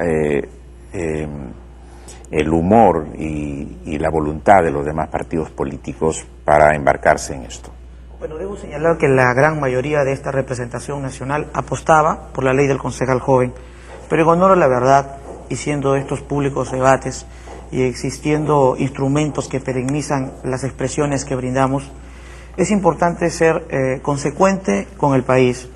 el humor y la voluntad de los demás partidos políticos para embarcarse en esto? Bueno, debo señalar que la gran mayoría de esta representación nacional apostaba por la ley del concejal joven, pero en honor a la verdad, y siendo estos públicos debates y existiendo instrumentos que perennizan las expresiones que brindamos, es importante ser consecuente con el país.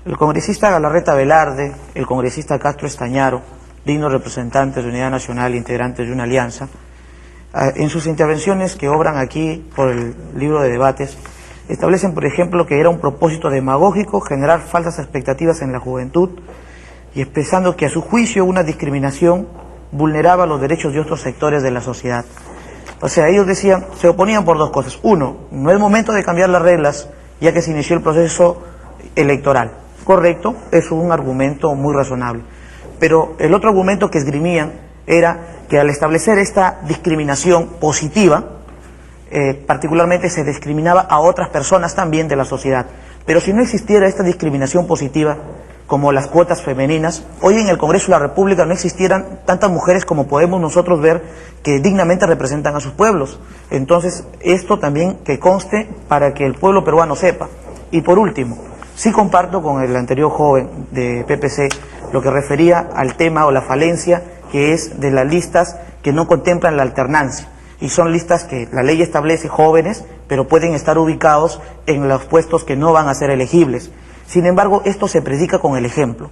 El congresista Galarreta Velarde, el congresista Castro Estañaro, dignos representantes de Unidad Nacional, integrantes de una alianza, en sus intervenciones que obran aquí por el libro de debates, establecen, por ejemplo, que era un propósito demagógico generar falsas expectativas en la juventud y expresando que a su juicio una discriminación vulneraba los derechos de otros sectores de la sociedad. O sea, ellos decían, se oponían por dos cosas. Uno, no es momento de cambiar las reglas ya que se inició el proceso electoral. Correcto, es un argumento muy razonable. Pero el otro argumento que esgrimían era que al establecer esta discriminación positiva, particularmente se discriminaba a otras personas también de la sociedad. Pero si no existiera esta discriminación positiva, como las cuotas femeninas, hoy en el Congreso de la República no existieran tantas mujeres como podemos nosotros ver que dignamente representan a sus pueblos. Entonces, esto también que conste para que el pueblo peruano sepa. Y por último, sí comparto con el anterior joven de PPC lo que refería al tema o la falencia que es de las listas que no contemplan la alternancia. Y son listas que la ley establece jóvenes, pero pueden estar ubicados en los puestos que no van a ser elegibles. Sin embargo, esto se predica con el ejemplo.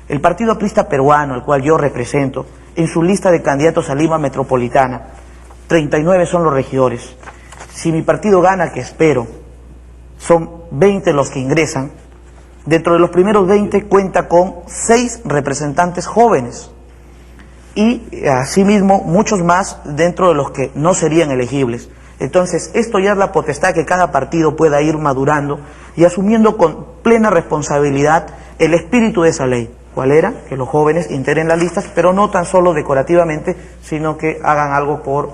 El Partido Aprista Peruano, al cual yo represento, en su lista de candidatos a Lima Metropolitana, 39 son los regidores. Si mi partido gana, que espero, son 20 los que ingresan. Dentro de los primeros 20 cuenta con 6 representantes jóvenes. Y asimismo muchos más dentro de los que no serían elegibles. Entonces, esto ya es la potestad que cada partido pueda ir madurando y asumiendo con plena responsabilidad el espíritu de esa ley. ¿Cuál era? Que los jóvenes integren las listas, pero no tan solo decorativamente, sino que hagan algo por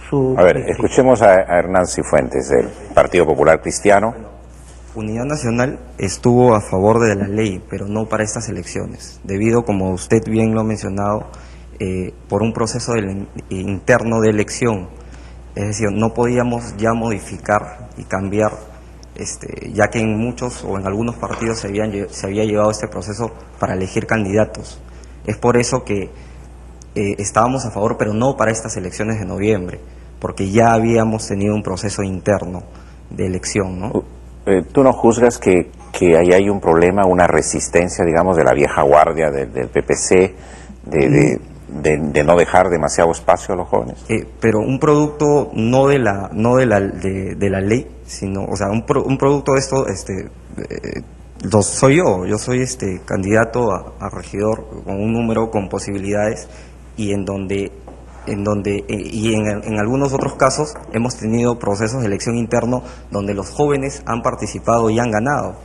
su... A ver, escuchemos a Hernán Cifuentes, del Partido Popular Cristiano. Unidad Nacional estuvo a favor de la ley, pero no para estas elecciones, debido, como usted bien lo ha mencionado, por un proceso interno de elección. Es decir, no podíamos ya modificar y cambiar ya que en muchos o en algunos partidos se había llevado este proceso para elegir candidatos. Es por eso que estábamos a favor, pero no para estas elecciones de noviembre, porque ya habíamos tenido un proceso interno de elección, ¿no? ¿Tú no juzgas que ahí hay un problema, una resistencia, digamos, de la vieja guardia del PPC, de no dejar demasiado espacio a los jóvenes? Pero un producto no de la ley, sino, o sea, un producto de esto, soy yo soy candidato a regidor con un número con posibilidades, y en algunos otros casos hemos tenido procesos de elección interno donde los jóvenes han participado y han ganado.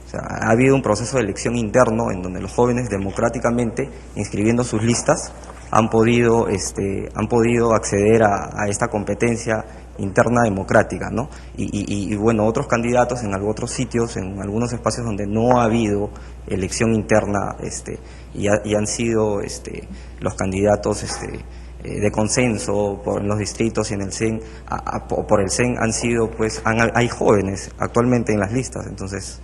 O sea, ha habido un proceso de elección interno en donde los jóvenes democráticamente, inscribiendo sus listas, han podido acceder a esta competencia interna democrática, ¿no? Y bueno, otros candidatos en otros sitios, en algunos espacios donde no ha habido elección interna, y han sido los candidatos de consenso por los distritos y en el CEN, por el CEN han sido, pues, hay jóvenes actualmente en las listas, entonces...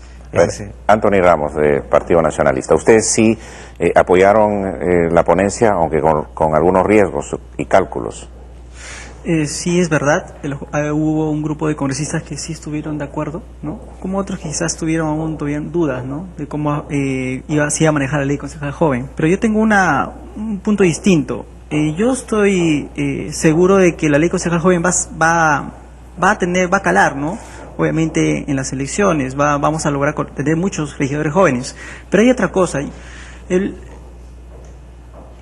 Anthony Ramos, de Partido Nacionalista. Ustedes sí apoyaron la ponencia, aunque con algunos riesgos y cálculos. Sí, es verdad. Hubo un grupo de congresistas que sí estuvieron de acuerdo, ¿no? Como otros que quizás tuvieron dudas, ¿no? De cómo se iba a manejar la ley concejal joven. Pero yo tengo un punto distinto. Yo estoy seguro de que la ley concejal joven va a calar, ¿no? Obviamente en las elecciones vamos a lograr tener muchos regidores jóvenes. Pero hay otra cosa.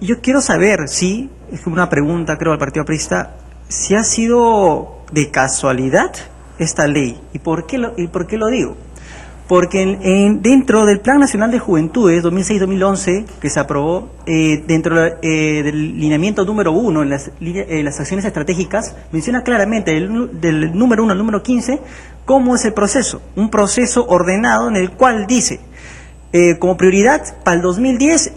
Yo quiero saber, sí, es una pregunta, creo, al Partido Aprista, si ha sido de casualidad esta ley. ¿Y por qué lo digo? Porque dentro del Plan Nacional de Juventudes 2006-2011, que se aprobó, dentro del lineamiento número 1, en las acciones estratégicas, menciona claramente del número 1 al número 15, cómo es el proceso. Un proceso ordenado en el cual dice, como prioridad para el 2010,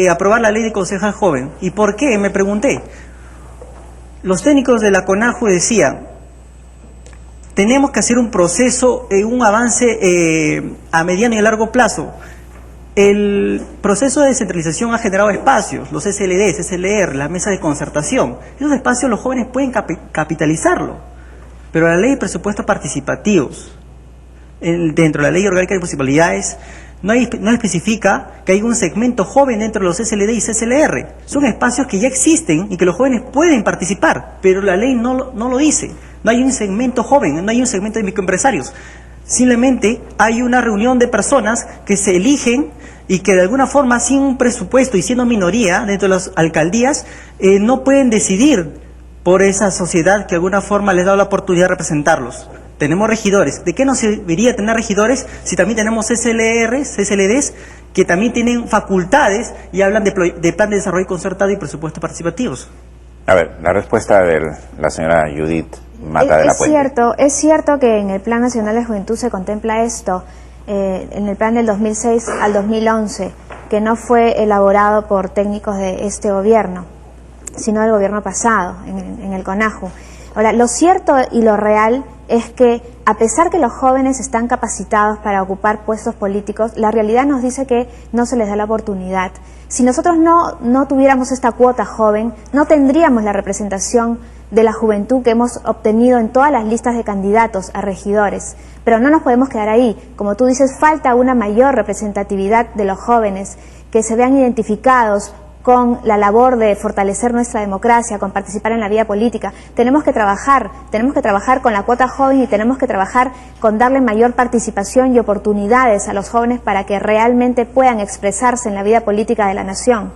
aprobar la ley de concejal joven. ¿Y por qué? Me pregunté. Los técnicos de la CONAJU decían, tenemos que hacer un proceso, un avance a mediano y a largo plazo. El proceso de descentralización ha generado espacios, los SLD, SLR, las mesas de concertación. Esos espacios los jóvenes pueden capitalizarlo. Pero la ley de presupuestos participativos, dentro de la ley orgánica de municipalidades, no especifica que hay un segmento joven dentro de los SLD y CSLR. Son espacios que ya existen y que los jóvenes pueden participar, pero la ley no lo dice. No hay un segmento joven, no hay un segmento de microempresarios. Simplemente hay una reunión de personas que se eligen y que de alguna forma, sin un presupuesto y siendo minoría dentro de las alcaldías, no pueden decidir por esa sociedad que de alguna forma les da la oportunidad de representarlos. Tenemos regidores. ¿De qué nos serviría tener regidores si también tenemos SLRs, SLDs, que también tienen facultades y hablan de plan de desarrollo concertado y presupuestos participativos? A ver, la respuesta de la señora Judith Mata de la Puente. Es cierto que en el Plan Nacional de Juventud se contempla esto, en el plan del 2006 al 2011, que no fue elaborado por técnicos de este gobierno, sino del gobierno pasado, en el CONAJU. Ahora, lo cierto y lo real es que, a pesar que los jóvenes están capacitados para ocupar puestos políticos, la realidad nos dice que no se les da la oportunidad. Si nosotros no tuviéramos esta cuota joven, no tendríamos la representación de la juventud que hemos obtenido en todas las listas de candidatos a regidores. Pero no nos podemos quedar ahí. Como tú dices, falta una mayor representatividad de los jóvenes, que se vean identificados con la labor de fortalecer nuestra democracia, con participar en la vida política. Tenemos que trabajar con la cuota joven y tenemos que trabajar con darle mayor participación y oportunidades a los jóvenes para que realmente puedan expresarse en la vida política de la nación.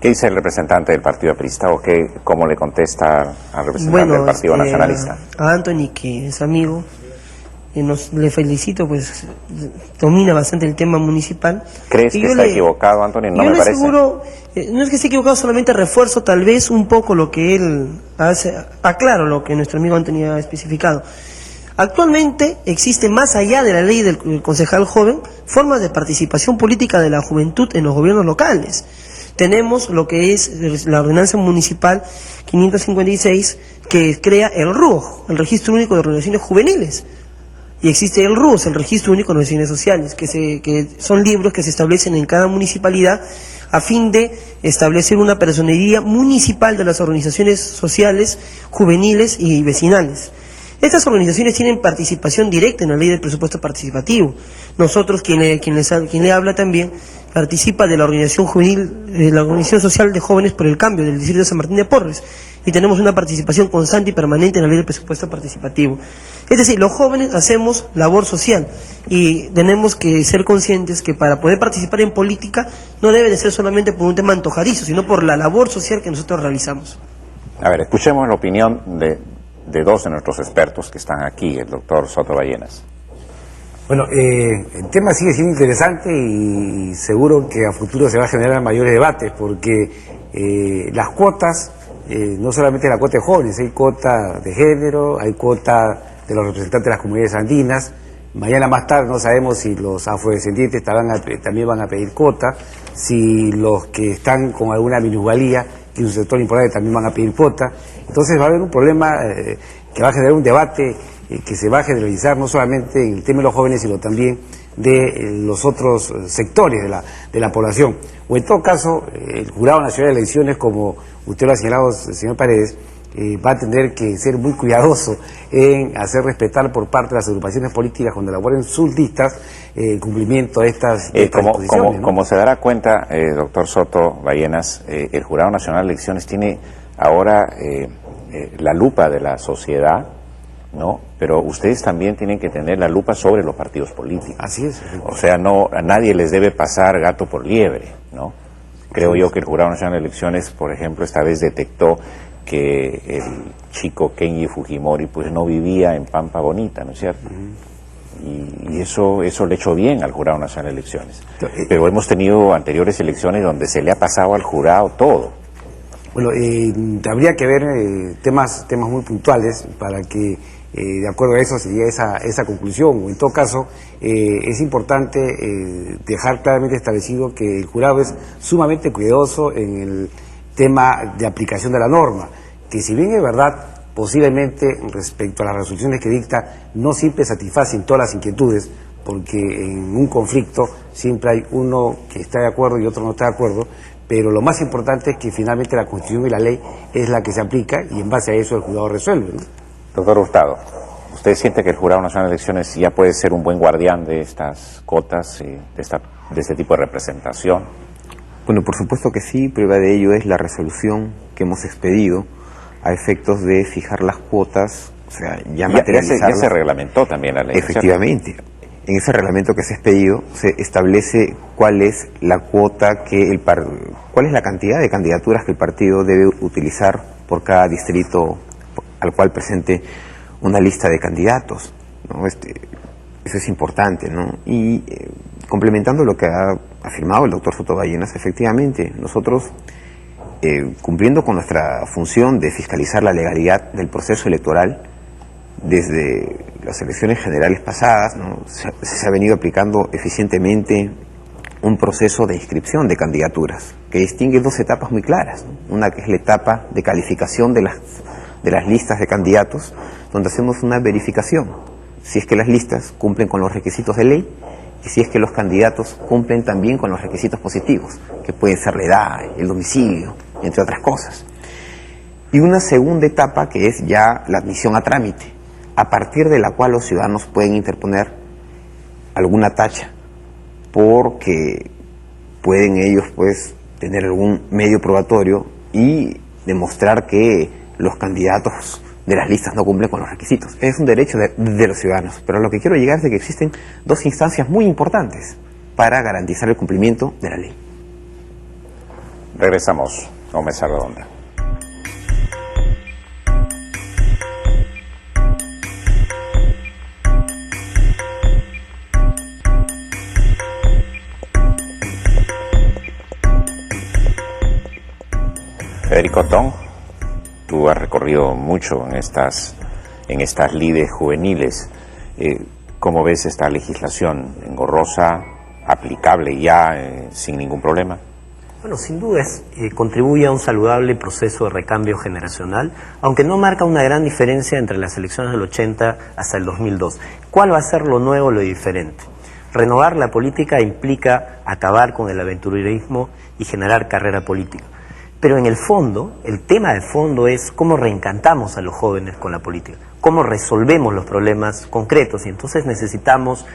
¿Qué dice el representante del Partido Aprista o cómo le contesta al representante del Partido Nacionalista? A Anthony, que es amigo, le felicito, pues domina bastante el tema municipal. ¿Crees que está equivocado, Anthony? No me parece. Seguro, no es que esté equivocado, solamente refuerzo tal vez un poco lo que él hace, aclaro lo que nuestro amigo Anthony ha especificado. Actualmente existe, más allá de la ley del concejal joven, formas de participación política de la juventud en los gobiernos locales. Tenemos lo que es la ordenanza municipal 556, que crea el RUJ, el Registro Único de Organizaciones Juveniles. Y existe el RUS, el Registro Único de Organizaciones Sociales, que son libros que se establecen en cada municipalidad a fin de establecer una personería municipal de las organizaciones sociales, juveniles y vecinales. Estas organizaciones tienen participación directa en la ley del presupuesto participativo. Nosotros, quien le habla también, participa de la organización juvenil, de la organización social de Jóvenes por el Cambio del distrito de San Martín de Porres, y tenemos una participación constante y permanente en la ley del presupuesto participativo. Es decir, los jóvenes hacemos labor social y tenemos que ser conscientes que para poder participar en política no debe de ser solamente por un tema antojadizo, sino por la labor social que nosotros realizamos. A ver, escuchemos la opinión de dos de nuestros expertos que están aquí, el doctor Soto Ballenas. Bueno, el tema sigue siendo interesante y seguro que a futuro se va a generar mayores debates porque las cuotas, no solamente la cuota de jóvenes, hay cuota de género, hay cuota de los representantes de las comunidades andinas. Mañana más tarde no sabemos si los afrodescendientes también van a pedir cuota, si los que están con alguna minusvalía, que es un sector importante, también van a pedir cuota. Entonces va a haber un problema que va a generar un debate que se va a generalizar no solamente en el tema de los jóvenes, sino también de los otros sectores de la población. O en todo caso, el Jurado Nacional de Elecciones, como usted lo ha señalado, señor Paredes, va a tener que ser muy cuidadoso en hacer respetar por parte de las agrupaciones políticas cuando elaboren sus listas el cumplimiento de estas disposiciones, ¿no? Como se dará cuenta, doctor Soto Ballenas, el Jurado Nacional de Elecciones tiene ahora la lupa de la sociedad, ¿no? Pero ustedes también tienen que tener la lupa sobre los partidos políticos. Así es. O sea, a nadie les debe pasar gato por liebre, ¿no? Creo yo que el Jurado Nacional de Elecciones, por ejemplo, esta vez detectó que el chico Kenji Fujimori pues no vivía en Pampa Bonita, ¿no es cierto? Y eso le echó bien al Jurado Nacional de Elecciones. Pero hemos tenido anteriores elecciones donde se le ha pasado al jurado todo. Bueno, habría que ver temas muy puntuales para que de acuerdo a eso se llegue a esa conclusión. En todo caso, es importante dejar claramente establecido que el jurado es sumamente cuidadoso en el tema de aplicación de la norma, que si bien es verdad, posiblemente respecto a las resoluciones que dicta, no siempre satisfacen todas las inquietudes, porque en un conflicto siempre hay uno que está de acuerdo y otro no está de acuerdo, pero lo más importante es que finalmente la Constitución y la ley es la que se aplica y en base a eso el jurado resuelve, ¿no? Doctor Hurtado, ¿usted siente que el Jurado Nacional de Elecciones ya puede ser un buen guardián de estas cotas, de este tipo de representación? Bueno, por supuesto que sí. Prueba de ello es la resolución que hemos expedido a efectos de fijar las cuotas, o sea, ya materializarlas. Ya se reglamentó también la ley. Efectivamente. En ese reglamento que se ha expedido se establece cuál es la cuota cuál es la cantidad de candidaturas que el partido debe utilizar por cada distrito al cual presente una lista de candidatos, ¿no? Eso es importante, ¿no? Y complementando lo que ha afirmado el doctor Soto Ballenas, efectivamente, nosotros, cumpliendo con nuestra función de fiscalizar la legalidad del proceso electoral, desde las elecciones generales pasadas, ¿no? se ha venido aplicando eficientemente un proceso de inscripción de candidaturas que distingue dos etapas muy claras, ¿no? Una que es la etapa de calificación de las listas de candidatos, donde hacemos una verificación si es que las listas cumplen con los requisitos de ley y si es que los candidatos cumplen también con los requisitos positivos, que pueden ser la edad, el domicilio, entre otras cosas. Y una segunda etapa que es ya la admisión a trámite, a partir de la cual los ciudadanos pueden interponer alguna tacha, porque pueden ellos pues tener algún medio probatorio y demostrar que los candidatos de las listas no cumplen con los requisitos. Es un derecho de los ciudadanos, pero a lo que quiero llegar es de que existen dos instancias muy importantes para garantizar el cumplimiento de la ley. Regresamos a Mesa Redonda. Federico Otón, tú has recorrido mucho en estas lides juveniles. ¿Cómo ves esta legislación engorrosa, aplicable ya sin ningún problema? Bueno, sin duda contribuye a un saludable proceso de recambio generacional, aunque no marca una gran diferencia entre las elecciones del 80 hasta el 2002. ¿Cuál va a ser lo nuevo, lo diferente? Renovar la política implica acabar con el aventurerismo y generar carrera política. Pero en el fondo, el tema de fondo es cómo reencantamos a los jóvenes con la política, cómo resolvemos los problemas concretos, y entonces necesitamos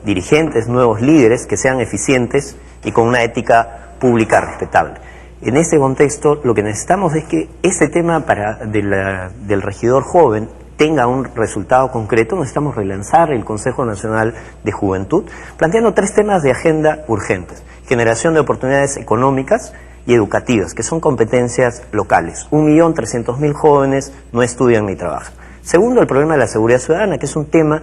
dirigentes, nuevos líderes que sean eficientes y con una ética pública respetable. En este contexto, lo que necesitamos es que este tema del regidor joven tenga un resultado concreto. Necesitamos relanzar el Consejo Nacional de Juventud, planteando 3 temas de agenda urgentes: generación de oportunidades económicas y educativas, que son competencias locales. 1.300.000 jóvenes no estudian ni trabajan. Segundo, el problema de la seguridad ciudadana, que es un tema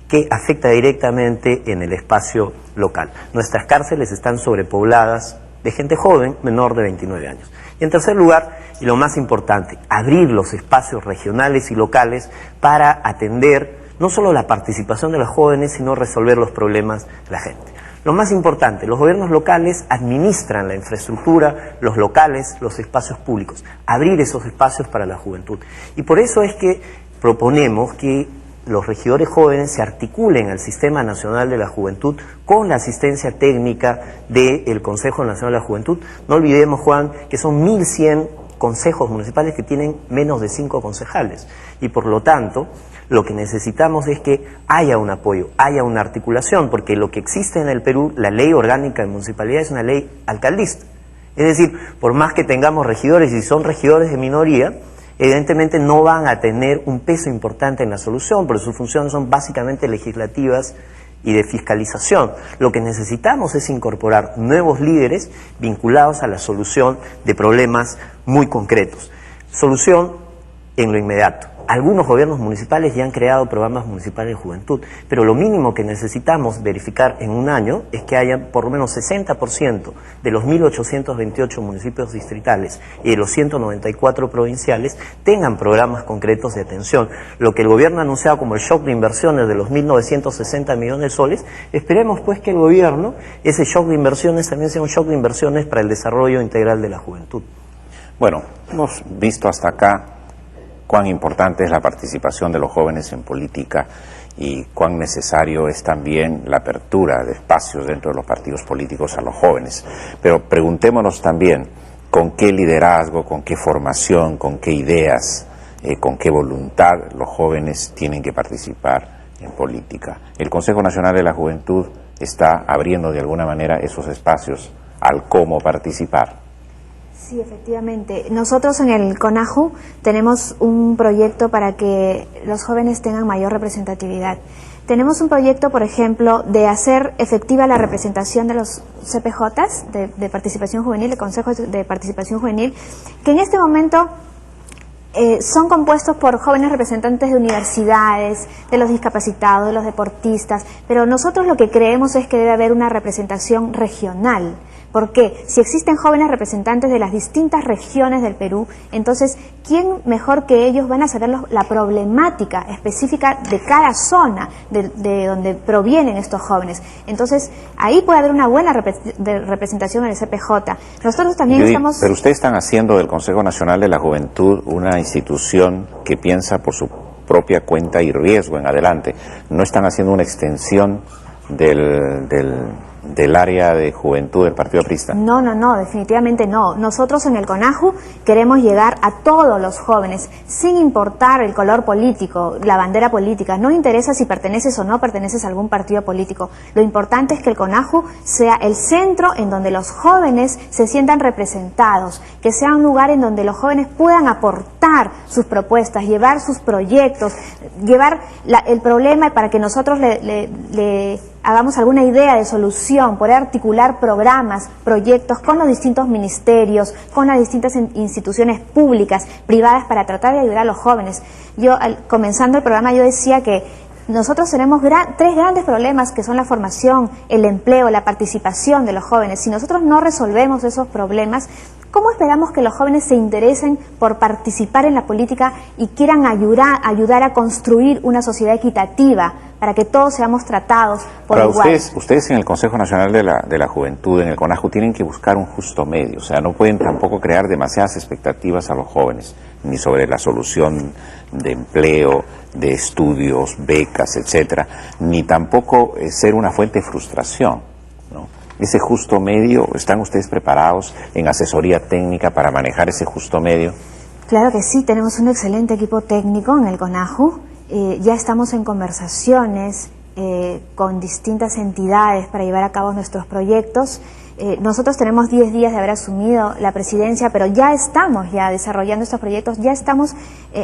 que afecta directamente en el espacio local. Nuestras cárceles están sobrepobladas de gente joven, menor de 29 años. Y en tercer lugar, y lo más importante, abrir los espacios regionales y locales para atender no solo la participación de los jóvenes, sino resolver los problemas de la gente. Lo más importante, los gobiernos locales administran la infraestructura, los locales, los espacios públicos, abrir esos espacios para la juventud. Y por eso es que proponemos que los regidores jóvenes se articulen al Sistema Nacional de la Juventud con la asistencia técnica del Consejo Nacional de la Juventud. No olvidemos, Juan, que son 1.100 consejos municipales que tienen menos de 5 concejales. Y por lo tanto, lo que necesitamos es que haya un apoyo, haya una articulación, porque lo que existe en el Perú, la ley orgánica de municipalidad, es una ley alcaldista. Es decir, por más que tengamos regidores, y son regidores de minoría, evidentemente no van a tener un peso importante en la solución, porque sus funciones son básicamente legislativas y de fiscalización. Lo que necesitamos es incorporar nuevos líderes vinculados a la solución de problemas muy concretos. Solución en lo inmediato. Algunos gobiernos municipales ya han creado programas municipales de juventud, pero lo mínimo que necesitamos verificar en un año es que haya por lo menos 60% de los 1.828 municipios distritales y de los 194 provinciales tengan programas concretos de atención. Lo que el gobierno ha anunciado como el shock de inversiones de los 1.960 millones de soles, esperemos pues que el gobierno, ese shock de inversiones también sea un shock de inversiones para el desarrollo integral de la juventud. Bueno, hemos visto hasta acá cuán importante es la participación de los jóvenes en política y cuán necesario es también la apertura de espacios dentro de los partidos políticos a los jóvenes. Pero preguntémonos también con qué liderazgo, con qué formación, con qué ideas, con qué voluntad los jóvenes tienen que participar en política. El Consejo Nacional de la Juventud está abriendo de alguna manera esos espacios al cómo participar. Sí, efectivamente. Nosotros en el CONAJU tenemos un proyecto para que los jóvenes tengan mayor representatividad. Tenemos un proyecto, por ejemplo, de hacer efectiva la representación de los CPJs, de participación juvenil, de consejos de participación juvenil, que en este momento son compuestos por jóvenes representantes de universidades, de los discapacitados, de los deportistas, pero nosotros lo que creemos es que debe haber una representación regional. Porque si existen jóvenes representantes de las distintas regiones del Perú, entonces, ¿quién mejor que ellos van a saber la problemática específica de cada zona de donde provienen estos jóvenes? Entonces, ahí puede haber una buena representación en el CPJ. Nosotros también estamos... Pero ustedes están haciendo del Consejo Nacional de la Juventud una institución que piensa por su propia cuenta y riesgo en adelante. No están haciendo una extensión del área de juventud del Partido Aprista. No, definitivamente no. Nosotros en el CONAJU queremos llegar a todos los jóvenes, sin importar el color político, la bandera política. No interesa si perteneces o no perteneces a algún partido político. Lo importante es que el CONAJU sea el centro en donde los jóvenes se sientan representados, que sea un lugar en donde los jóvenes puedan aportar sus propuestas, llevar sus proyectos, llevar el problema para que nosotros le hagamos alguna idea de solución, poder articular programas, proyectos con los distintos ministerios, con las distintas instituciones públicas, privadas, para tratar de ayudar a los jóvenes. Yo, comenzando el programa, yo decía que nosotros tenemos 3 grandes problemas, que son la formación, el empleo, la participación de los jóvenes. Si nosotros no resolvemos esos problemas, ¿Cómo esperamos que los jóvenes se interesen por participar en la política y quieran ayudar a construir una sociedad equitativa para que todos seamos tratados por igual? Ustedes en el Consejo Nacional de la Juventud, en el CONAJU, tienen que buscar un justo medio. O sea, no pueden tampoco crear demasiadas expectativas a los jóvenes, ni sobre la solución de empleo, de estudios, becas, etcétera, ni tampoco ser una fuente de frustración, ¿no? Ese justo medio, ¿están ustedes preparados en asesoría técnica para manejar ese justo medio? Claro que sí, tenemos un excelente equipo técnico en el CONAJU. Ya estamos en conversaciones con distintas entidades para llevar a cabo nuestros proyectos. Nosotros tenemos 10 días de haber asumido la presidencia, pero ya estamos desarrollando estos proyectos, ya estamos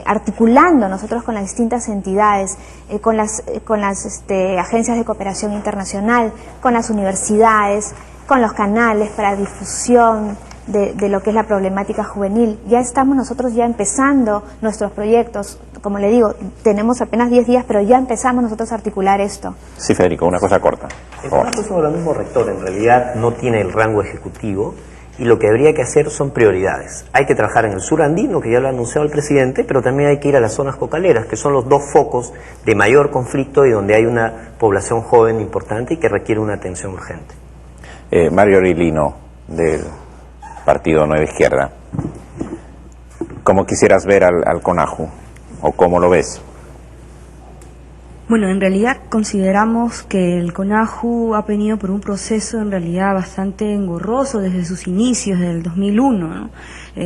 articulando nosotros con las distintas entidades, con las agencias de cooperación internacional, con las universidades, con los canales para difusión de lo que es la problemática juvenil. Ya estamos nosotros empezando nuestros proyectos. Como le digo, tenemos apenas 10 días, pero ya empezamos nosotros a articular esto. Sí, Federico, una cosa corta. El próximo organismo rector en realidad no tiene el rango ejecutivo y lo que habría que hacer son prioridades. Hay que trabajar en el sur andino, que ya lo ha anunciado el presidente, pero también hay que ir a las zonas cocaleras, que son los dos focos de mayor conflicto y donde hay una población joven importante y que requiere una atención urgente. Mario Arilino, del Partido Nueva Izquierda, ¿cómo quisieras ver al CONAJU? ¿O cómo lo ves? Bueno, en realidad consideramos que el CONAJU ha venido por un proceso en realidad bastante engorroso desde sus inicios, desde el 2001, ¿no?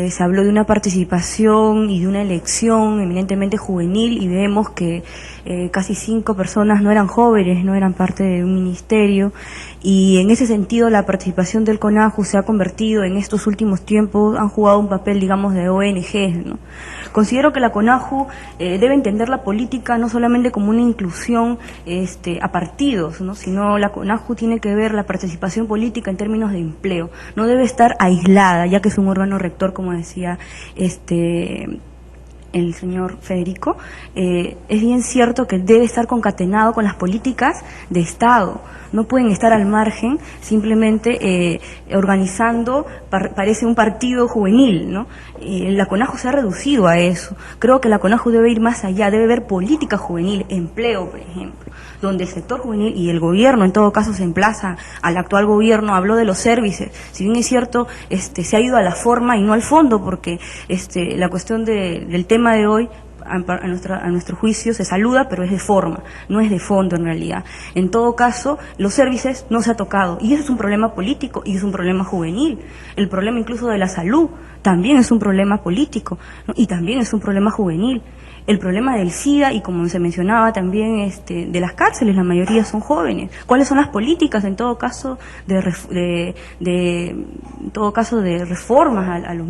Se habló de una participación y de una elección eminentemente juvenil y vemos que casi 5 personas no eran jóvenes, no eran parte de un ministerio, y en ese sentido la participación del CONAJU se ha convertido en estos últimos tiempos, han jugado un papel, digamos, de ONG, ¿no? Considero que la CONAJU debe entender la política no solamente como una inclusión a partidos, ¿no? Sino la CONAJU tiene que ver la participación política en términos de empleo. No debe estar aislada, ya que es un órgano rector, como decía el señor Federico. Es bien cierto que debe estar concatenado con las políticas de Estado. No pueden estar al margen simplemente organizando, parece un partido juvenil, ¿no? La CONAJU se ha reducido a eso. Creo que la CONAJU debe ir más allá, debe ver política juvenil, empleo, por ejemplo, donde el sector juvenil y el gobierno en todo caso se emplaza al actual gobierno. Habló de los servicios, si bien es cierto, se ha ido a la forma y no al fondo, porque la cuestión del tema de hoy, a nuestro juicio, se saluda, pero es de forma, no es de fondo en realidad. En todo caso, los servicios no se ha tocado, y eso es un problema político y es un problema juvenil. El problema incluso de la salud también es un problema político, ¿no? Y también es un problema juvenil. El problema del SIDA, y como se mencionaba también de las cárceles, la mayoría son jóvenes. ¿Cuáles son las políticas en todo caso de reformas a los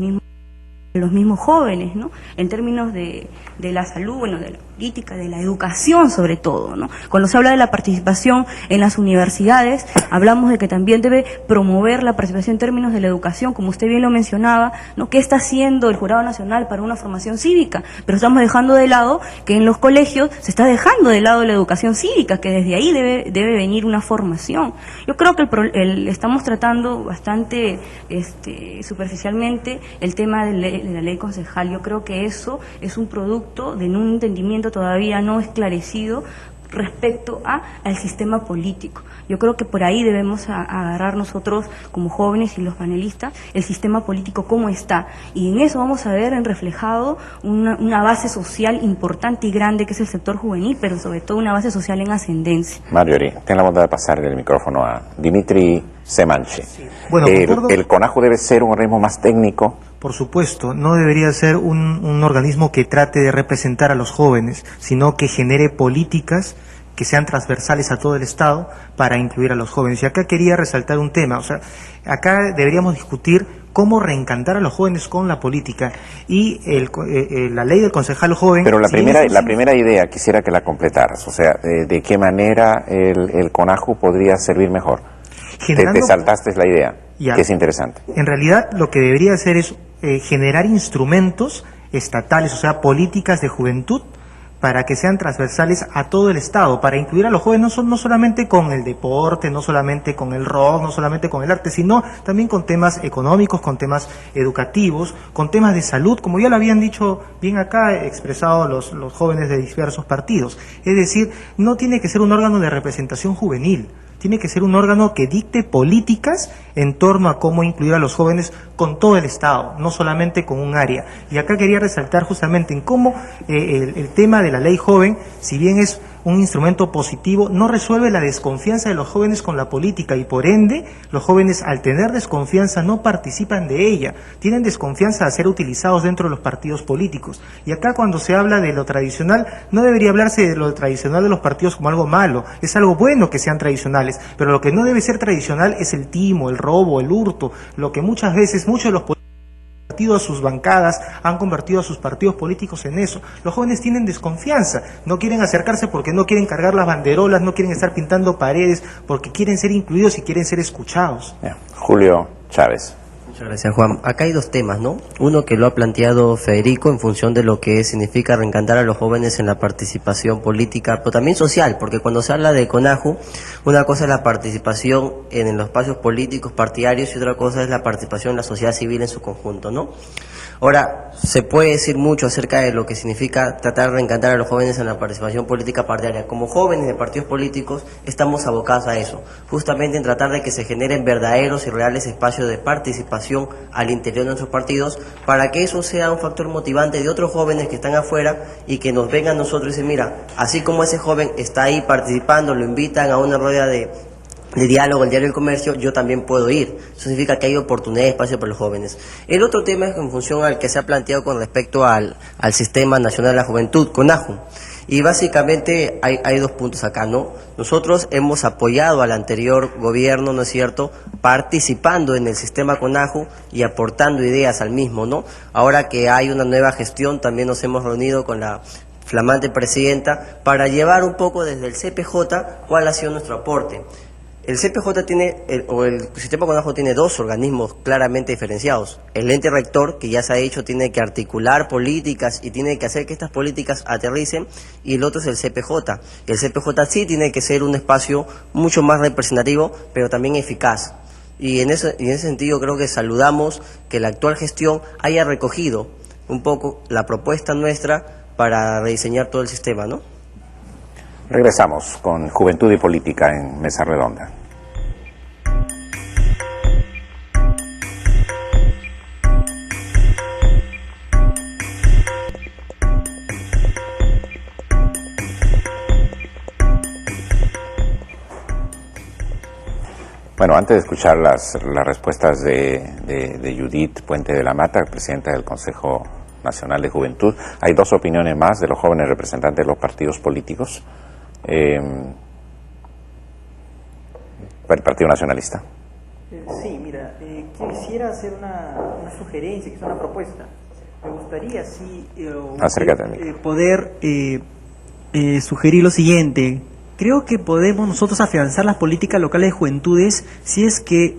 mismos jóvenes, ¿no? En términos de la salud, bueno, de la política, de la educación sobre todo, ¿no? Cuando se habla de la participación en las universidades, hablamos de que también debe promover la participación en términos de la educación, como usted bien lo mencionaba, ¿no? ¿Qué está haciendo el Jurado Nacional para una formación cívica? Pero estamos dejando de lado que en los colegios se está dejando de lado la educación cívica, que desde ahí debe venir una formación. Yo creo que estamos tratando bastante superficialmente el tema de la ley concejal. Yo creo que eso es un producto de un entendimiento todavía no esclarecido respecto al sistema político. Yo creo que por ahí debemos agarrar nosotros como jóvenes y los panelistas el sistema político cómo está, y en eso vamos a ver reflejado una base social importante y grande que es el sector juvenil, pero sobre todo una base social en ascendencia. Mario, ten la bondad de pasar el micrófono a Dimitri Semanche. Sí. Bueno, el CONAJU debe ser un organismo más técnico. Por supuesto, no debería ser un organismo que trate de representar a los jóvenes, sino que genere políticas que sean transversales a todo el Estado para incluir a los jóvenes. Y acá quería resaltar un tema, o sea, acá deberíamos discutir cómo reencantar a los jóvenes con la política, y la ley del concejal joven... Pero la primera idea quisiera que la completaras, o sea, de qué manera el CONAJU podría servir mejor. Te saltaste la idea, que es interesante. En realidad lo que debería hacer es generar instrumentos estatales, o sea, políticas de juventud, para que sean transversales a todo el Estado, para incluir a los jóvenes no solamente con el deporte, no solamente con el rock, no solamente con el arte, sino también con temas económicos, con temas educativos, con temas de salud, como ya lo habían dicho bien acá, expresado los jóvenes de diversos partidos. Es decir, no tiene que ser un órgano de representación juvenil, tiene que ser un órgano que dicte políticas en torno a cómo incluir a los jóvenes con todo el Estado, no solamente con un área. Y acá quería resaltar justamente en cómo el tema de la ley joven, si bien es un instrumento positivo, no resuelve la desconfianza de los jóvenes con la política y por ende los jóvenes al tener desconfianza no participan de ella, tienen desconfianza a ser utilizados dentro de los partidos políticos. Y acá cuando se habla de lo tradicional, no debería hablarse de lo tradicional de los partidos como algo malo, es algo bueno que sean tradicionales, pero lo que no debe ser tradicional es el timo, el robo, el hurto, lo que muchas veces muchos de los políticos a sus bancadas, han convertido a sus partidos políticos en eso. Los jóvenes tienen desconfianza, no quieren acercarse porque no quieren cargar las banderolas, no quieren estar pintando paredes, porque quieren ser incluidos y quieren ser escuchados. Julio Chávez. Muchas gracias, Juan. Acá hay dos temas, ¿no? Uno que lo ha planteado Federico en función de lo que significa reencantar a los jóvenes en la participación política, pero también social, porque cuando se habla de CONAJU, una cosa es la participación en los espacios políticos partidarios y otra cosa es la participación en la sociedad civil en su conjunto, ¿no? Ahora, se puede decir mucho acerca de lo que significa tratar de reencantar a los jóvenes en la participación política partidaria. Como jóvenes de partidos políticos estamos abocados a eso, justamente en tratar de que se generen verdaderos y reales espacios de participación al interior de nuestros partidos, para que eso sea un factor motivante de otros jóvenes que están afuera y que nos vengan a nosotros y dicen, mira, así como ese joven está ahí participando, lo invitan a una rueda de diálogo, el Diario del Comercio, yo también puedo ir. Eso significa que hay oportunidad de espacio para los jóvenes. El otro tema es en función al que se ha planteado con respecto al Sistema Nacional de la Juventud, CONAJU. Y básicamente hay dos puntos acá, ¿no? Nosotros hemos apoyado al anterior gobierno, ¿no es cierto?, participando en el sistema CONAJU y aportando ideas al mismo, ¿no? Ahora que hay una nueva gestión, también nos hemos reunido con la flamante presidenta para llevar un poco desde el CPJ cuál ha sido nuestro aporte. El CPJ el sistema CONAJU tiene dos organismos claramente diferenciados. El ente rector, que ya se ha dicho, tiene que articular políticas y tiene que hacer que estas políticas aterricen, y el otro es el CPJ. El CPJ sí tiene que ser un espacio mucho más representativo, pero también eficaz. Y en ese sentido creo que saludamos que la actual gestión haya recogido un poco la propuesta nuestra para rediseñar todo el sistema, ¿no? Regresamos con Juventud y Política en Mesa Redonda. Bueno, antes de escuchar las respuestas de Judith Puente de la Mata, presidenta del Consejo Nacional de Juventud, hay dos opiniones más de los jóvenes representantes de los partidos políticos. El Partido Nacionalista. Sí, mira, quisiera hacer una sugerencia, quizá una propuesta. Me gustaría poder sugerir lo siguiente. Creo que podemos nosotros afianzar las políticas locales de juventudes si es que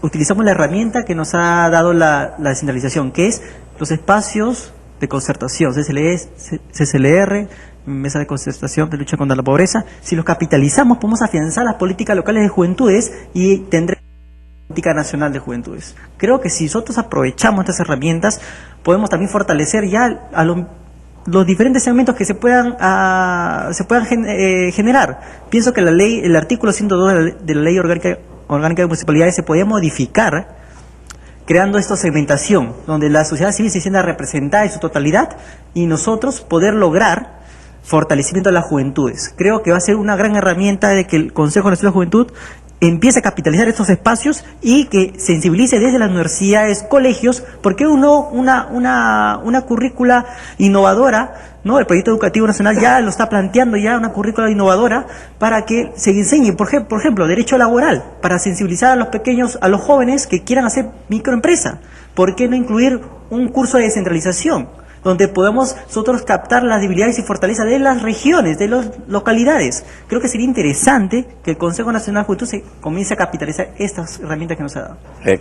utilizamos la herramienta que nos ha dado la descentralización, que es los espacios de concertación, CCLR, Mesa de Concertación de Lucha contra la Pobreza. Si los capitalizamos, podemos afianzar las políticas locales de juventudes y tendremos una política nacional de juventudes. Creo que si nosotros aprovechamos estas herramientas, podemos también fortalecer ya a los diferentes segmentos que se puedan generar. Pienso que el artículo 102 de la Ley Orgánica de Municipalidades se podía modificar creando esta segmentación, donde la sociedad civil se sienta representada en su totalidad y nosotros poder lograr fortalecimiento de las juventudes. Creo que va a ser una gran herramienta de que el Consejo Nacional de Juventud empiece a capitalizar estos espacios y que sensibilice desde las universidades, colegios, porque una currícula innovadora, ¿no? El proyecto educativo nacional ya lo está planteando, ya una currícula innovadora para que se enseñe, por ejemplo, derecho laboral, para sensibilizar a los pequeños, a los jóvenes que quieran hacer microempresa. ¿Por qué no incluir un curso de descentralización, donde podamos nosotros captar las debilidades y fortalezas de las regiones, de las localidades? Creo que sería interesante que el Consejo Nacional de Juventud se comience a capitalizar estas herramientas que nos ha dado.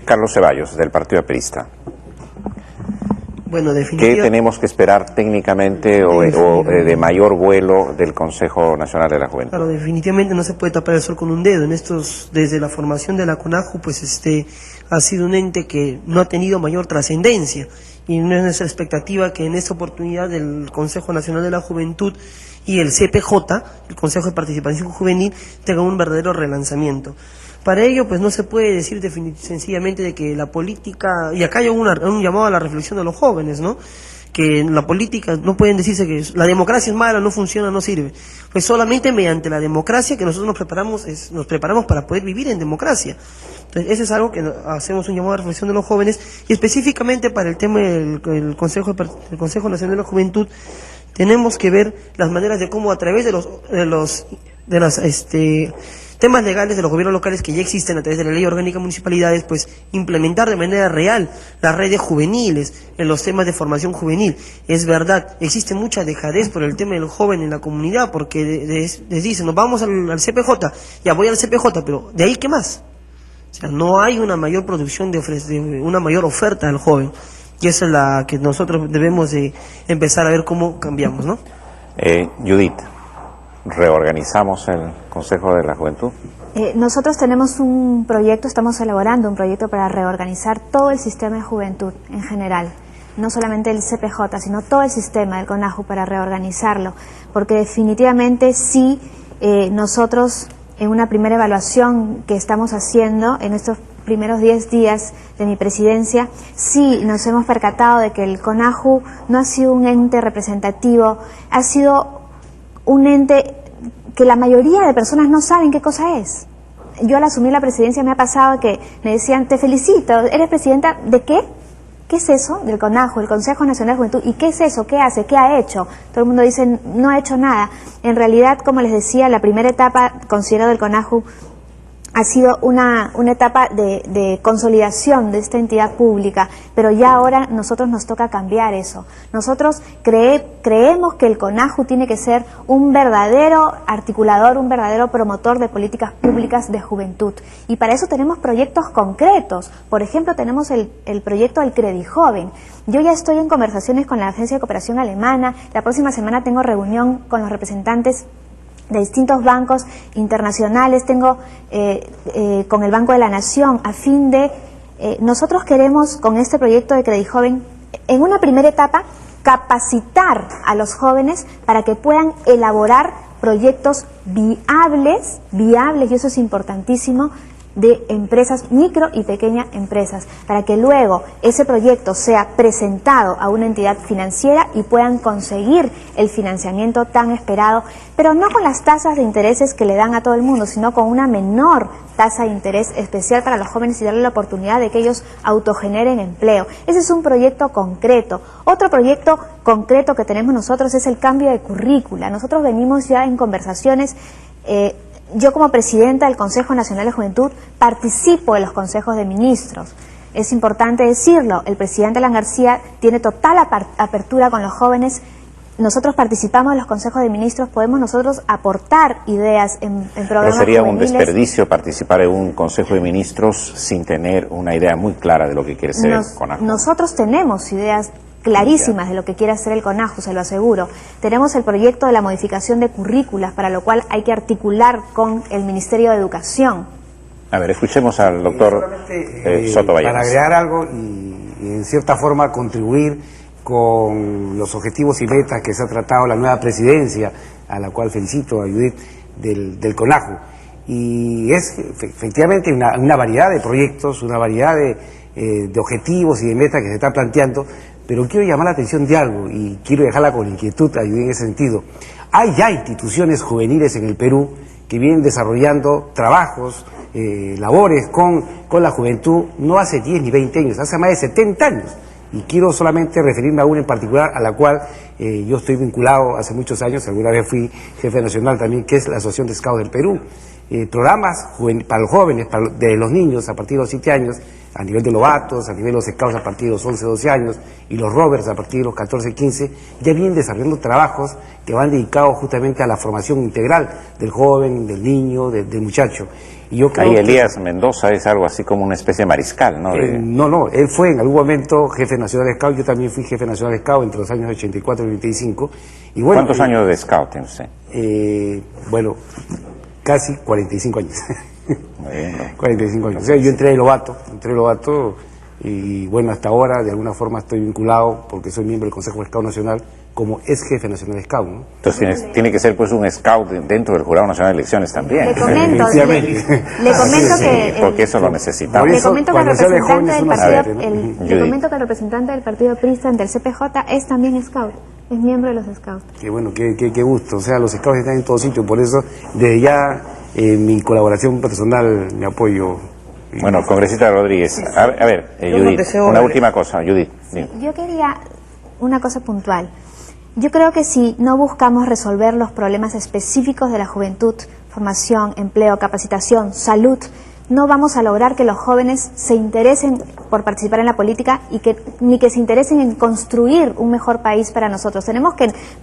Carlos Ceballos, del Partido Aprista. Bueno, ¿Qué tenemos que esperar técnicamente o de mayor vuelo del Consejo Nacional de la Juventud? Claro, definitivamente no se puede tapar el sol con un dedo. Desde la formación de la CONAJU, pues ha sido un ente que no ha tenido mayor trascendencia, y no es nuestra expectativa que en esta oportunidad del Consejo Nacional de la Juventud y el CPJ, el Consejo de Participación Juvenil, tengan un verdadero relanzamiento. Para ello, pues no se puede decir sencillamente de que la política, y acá hay un llamado a la reflexión de los jóvenes, ¿no? Que en la política no pueden decirse que la democracia es mala, no funciona, no sirve. Pues solamente mediante la democracia que nosotros nos preparamos para poder vivir en democracia. Entonces, eso es algo que hacemos un llamado a reflexión de los jóvenes, y específicamente para el tema del Consejo Nacional de la Juventud, tenemos que ver las maneras de cómo a través de los temas legales de los gobiernos locales que ya existen a través de la Ley Orgánica de Municipalidades, pues implementar de manera real las redes juveniles en los temas de formación juvenil. Es verdad, existe mucha dejadez por el tema del joven en la comunidad, porque les dicen, nos vamos al CPJ, ya voy al CPJ, pero ¿de ahí qué más? O sea, no hay una mayor producción una mayor oferta al joven, y esa es la que nosotros debemos de empezar a ver cómo cambiamos, ¿no? Judith, ¿reorganizamos el Consejo de la Juventud? Nosotros tenemos un proyecto, estamos elaborando un proyecto para reorganizar todo el sistema de juventud en general, no solamente el CPJ, sino todo el sistema del CONAJU, para reorganizarlo, porque definitivamente sí, nosotros en una primera evaluación que estamos haciendo en estos primeros 10 días de mi presidencia, sí nos hemos percatado de que el CONAJU no ha sido un ente representativo, ha sido un ente que la mayoría de personas no saben qué cosa es. Yo al asumir la presidencia me ha pasado que me decían, te felicito, ¿eres presidenta de qué? ¿Qué es eso? Del CONAJU, el Consejo Nacional de Juventud. ¿Y qué es eso? ¿Qué hace? ¿Qué ha hecho? Todo el mundo dice, no ha hecho nada. En realidad, como les decía, la primera etapa, considero, del CONAJU ha sido una etapa de consolidación de esta entidad pública, pero ya ahora nosotros nos toca cambiar eso. Nosotros creemos que el CONAJU tiene que ser un verdadero articulador, un verdadero promotor de políticas públicas de juventud, y para eso tenemos proyectos concretos. Por ejemplo, tenemos el proyecto del Credijoven. Yo ya estoy en conversaciones con la Agencia de Cooperación Alemana, la próxima semana tengo reunión con los representantes de distintos bancos internacionales, tengo con el Banco de la Nación, a fin de, nosotros queremos con este proyecto de Credijoven, en una primera etapa, capacitar a los jóvenes para que puedan elaborar proyectos viables, y eso es importantísimo, de empresas, micro y pequeñas empresas, para que luego ese proyecto sea presentado a una entidad financiera y puedan conseguir el financiamiento tan esperado, pero no con las tasas de intereses que le dan a todo el mundo, sino con una menor tasa de interés especial para los jóvenes, y darle la oportunidad de que ellos autogeneren empleo. Ese es un proyecto concreto. Otro proyecto concreto que tenemos nosotros es el cambio de currícula. Nosotros venimos ya en conversaciones. Yo, como presidenta del Consejo Nacional de Juventud, participo de los consejos de ministros. Es importante decirlo, el presidente Alan García tiene total apertura con los jóvenes. Nosotros participamos de los consejos de ministros, podemos nosotros aportar ideas en programas. Pero sería juveniles. un desperdicio participar en un consejo de ministros sin tener una idea muy clara de lo que quiere ser el CONAJU. Nosotros tenemos ideas clarísimas de lo que quiere hacer el CONAJU, se lo aseguro. Tenemos el proyecto de la modificación de currículas, para lo cual hay que articular con el Ministerio de Educación. A ver, escuchemos al doctor Soto Vallenas. Para agregar algo y en cierta forma contribuir con los objetivos y metas que se ha tratado la nueva presidencia, a la cual felicito a Judith, del CONAJU. Y es efectivamente una variedad de proyectos, una variedad de objetivos y de metas que se están planteando. Pero quiero llamar la atención de algo, y quiero dejarla con inquietud, ayudar en ese sentido. Hay ya instituciones juveniles en el Perú que vienen desarrollando trabajos, labores con la juventud, no hace 10 ni 20 años, hace más de 70 años. Y quiero solamente referirme a una en particular, a la cual yo estoy vinculado hace muchos años, alguna vez fui jefe nacional también, que es la Asociación de Scouts del Perú. Programas para los jóvenes, de los niños a partir de los 7 años, a nivel de novatos, a nivel de los scouts a partir de los 11, 12 años, y los rovers a partir de los 14, 15, ya vienen desarrollando trabajos que van dedicados justamente a la formación integral del joven, del niño, del muchacho. Y yo creo ahí Elías Mendoza es algo así como una especie de mariscal, ¿no? No, él fue en algún momento jefe nacional de Scout, yo también fui jefe nacional de Scout entre los años 84 y 85. Y bueno, ¿cuántos años de Scout tiene usted? Bueno, casi 45 años. Muy bien, ¿no? 45 años. O sea, yo entré de novato y bueno, hasta ahora de alguna forma estoy vinculado, porque soy miembro del Consejo de Scout Nacional, como ex jefe nacional de Scout, ¿no? Entonces tiene que ser pues un Scout dentro del Jurado Nacional de Elecciones también. Le comento que porque eso lo necesitamos. Le comento que el representante del partido PRISTA ante el CPJ es también Scout, es miembro de los Scouts. Qué bueno, qué gusto. O sea, los Scouts están en todo sitio, por eso desde ya mi colaboración personal, mi apoyo. Bueno, congresista Rodríguez, a ver, Judith, una última cosa, Judith. Yo quería una cosa puntual. Yo creo que si no buscamos resolver los problemas específicos de la juventud, formación, empleo, capacitación, salud, no vamos a lograr que los jóvenes se interesen por participar en la política ni que se interesen en construir un mejor país para nosotros.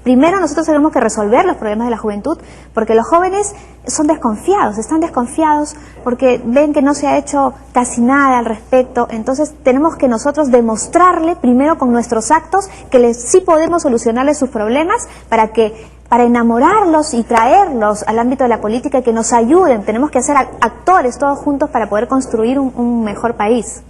Primero nosotros tenemos que resolver los problemas de la juventud, porque los jóvenes están desconfiados porque ven que no se ha hecho casi nada al respecto. Entonces tenemos que nosotros demostrarle primero con nuestros actos que sí podemos solucionarles sus problemas para enamorarlos y traerlos al ámbito de la política y que nos ayuden. Tenemos que ser actores todos juntos para poder construir un mejor país.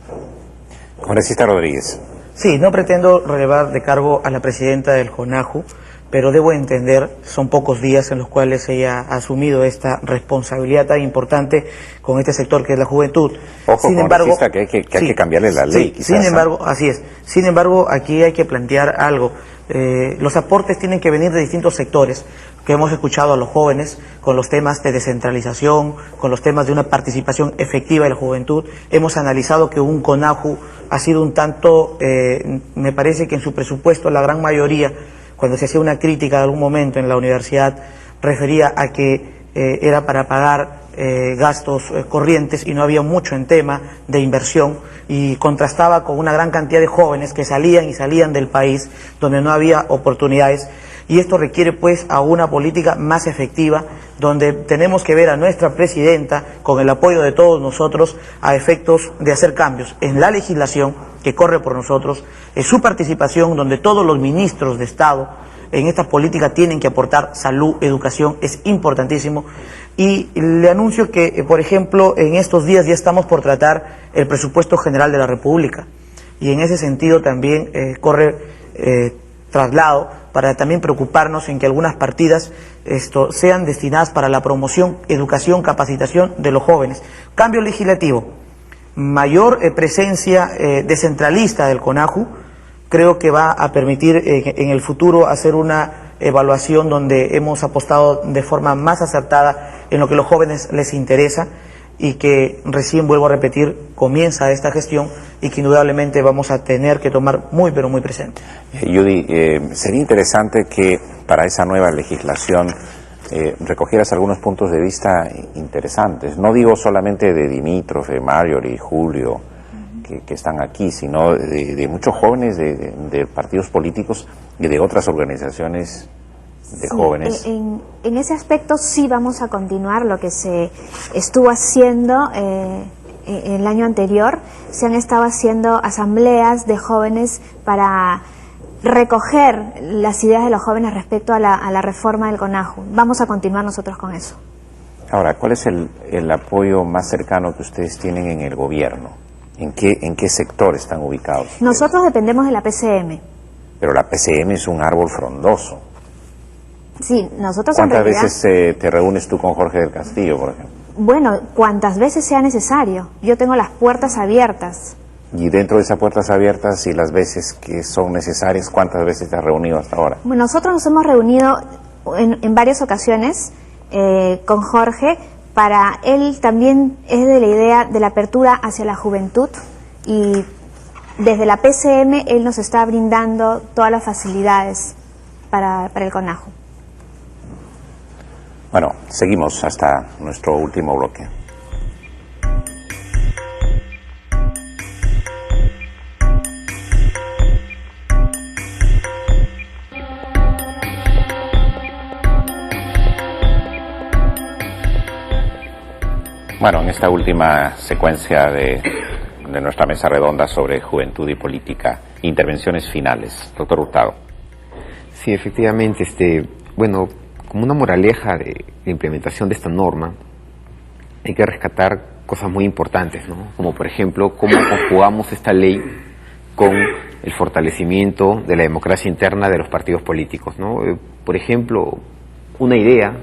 Congresista Rodríguez. Sí, no pretendo relevar de cargo a la presidenta del CONAJU, pero debo entender, son pocos días en los cuales ella ha asumido esta responsabilidad tan importante con este sector que es la juventud. Ojo, sin embargo, que hay que cambiarle la ley. Sí, quizás, sin embargo, así es. Sin embargo, aquí hay que plantear algo. Los aportes tienen que venir de distintos sectores, que hemos escuchado a los jóvenes con los temas de descentralización, con los temas de una participación efectiva de la juventud. Hemos analizado que un CONAJU ha sido un tanto, me parece que en su presupuesto la gran mayoría, cuando se hacía una crítica de algún momento en la universidad, refería a que era para pagar gastos corrientes y no había mucho en tema de inversión, y contrastaba con una gran cantidad de jóvenes que salían del país donde no había oportunidades, y esto requiere pues a una política más efectiva, donde tenemos que ver a nuestra presidenta con el apoyo de todos nosotros a efectos de hacer cambios en la legislación que corre por nosotros, su participación donde todos los ministros de Estado en esta política tienen que aportar salud, educación, es importantísimo. Y le anuncio que, por ejemplo, en estos días ya estamos por tratar el presupuesto general de la República, y en ese sentido también corre traslado para también preocuparnos en que algunas partidas sean destinadas para la promoción, educación, capacitación de los jóvenes. Cambio legislativo, mayor presencia descentralista del CONAJU, creo que va a permitir en el futuro hacer una evaluación donde hemos apostado de forma más acertada en lo que a los jóvenes les interesa, y que recién, vuelvo a repetir, comienza esta gestión y que indudablemente vamos a tener que tomar muy pero muy presente. Judy, sería interesante que para esa nueva legislación recogieras algunos puntos de vista interesantes. No digo solamente de Dimitrov, de Marjorie y Julio, que están aquí, sino de muchos jóvenes de partidos políticos y de otras organizaciones de jóvenes. En ese aspecto sí vamos a continuar lo que se estuvo haciendo el año anterior. Se han estado haciendo asambleas de jóvenes para recoger las ideas de los jóvenes respecto a la reforma del CONAJU. Vamos a continuar nosotros con eso. Ahora, ¿cuál es el apoyo más cercano que ustedes tienen en el gobierno? ¿En qué sector están ubicados? Nosotros dependemos de la PCM. Pero la PCM es un árbol frondoso. Sí, nosotros ¿Cuántas veces te reúnes tú con Jorge del Castillo, por ejemplo? Bueno, cuantas veces sea necesario. Yo tengo las puertas abiertas. Y dentro de esas puertas abiertas y las veces que son necesarias, ¿cuántas veces te has reunido hasta ahora? Bueno, nosotros nos hemos reunido en varias ocasiones con Jorge. Para él también es de la idea de la apertura hacia la juventud, y desde la PCM él nos está brindando todas las facilidades para el CONAJU. Bueno, seguimos hasta nuestro último bloque. Bueno, en esta última secuencia de nuestra mesa redonda sobre juventud y política, intervenciones finales. Doctor Hurtado. Sí, efectivamente, bueno, como una moraleja de implementación de esta norma, hay que rescatar cosas muy importantes, ¿no? Como por ejemplo, cómo conjugamos esta ley con el fortalecimiento de la democracia interna de los partidos políticos, ¿no? Por ejemplo, una idea,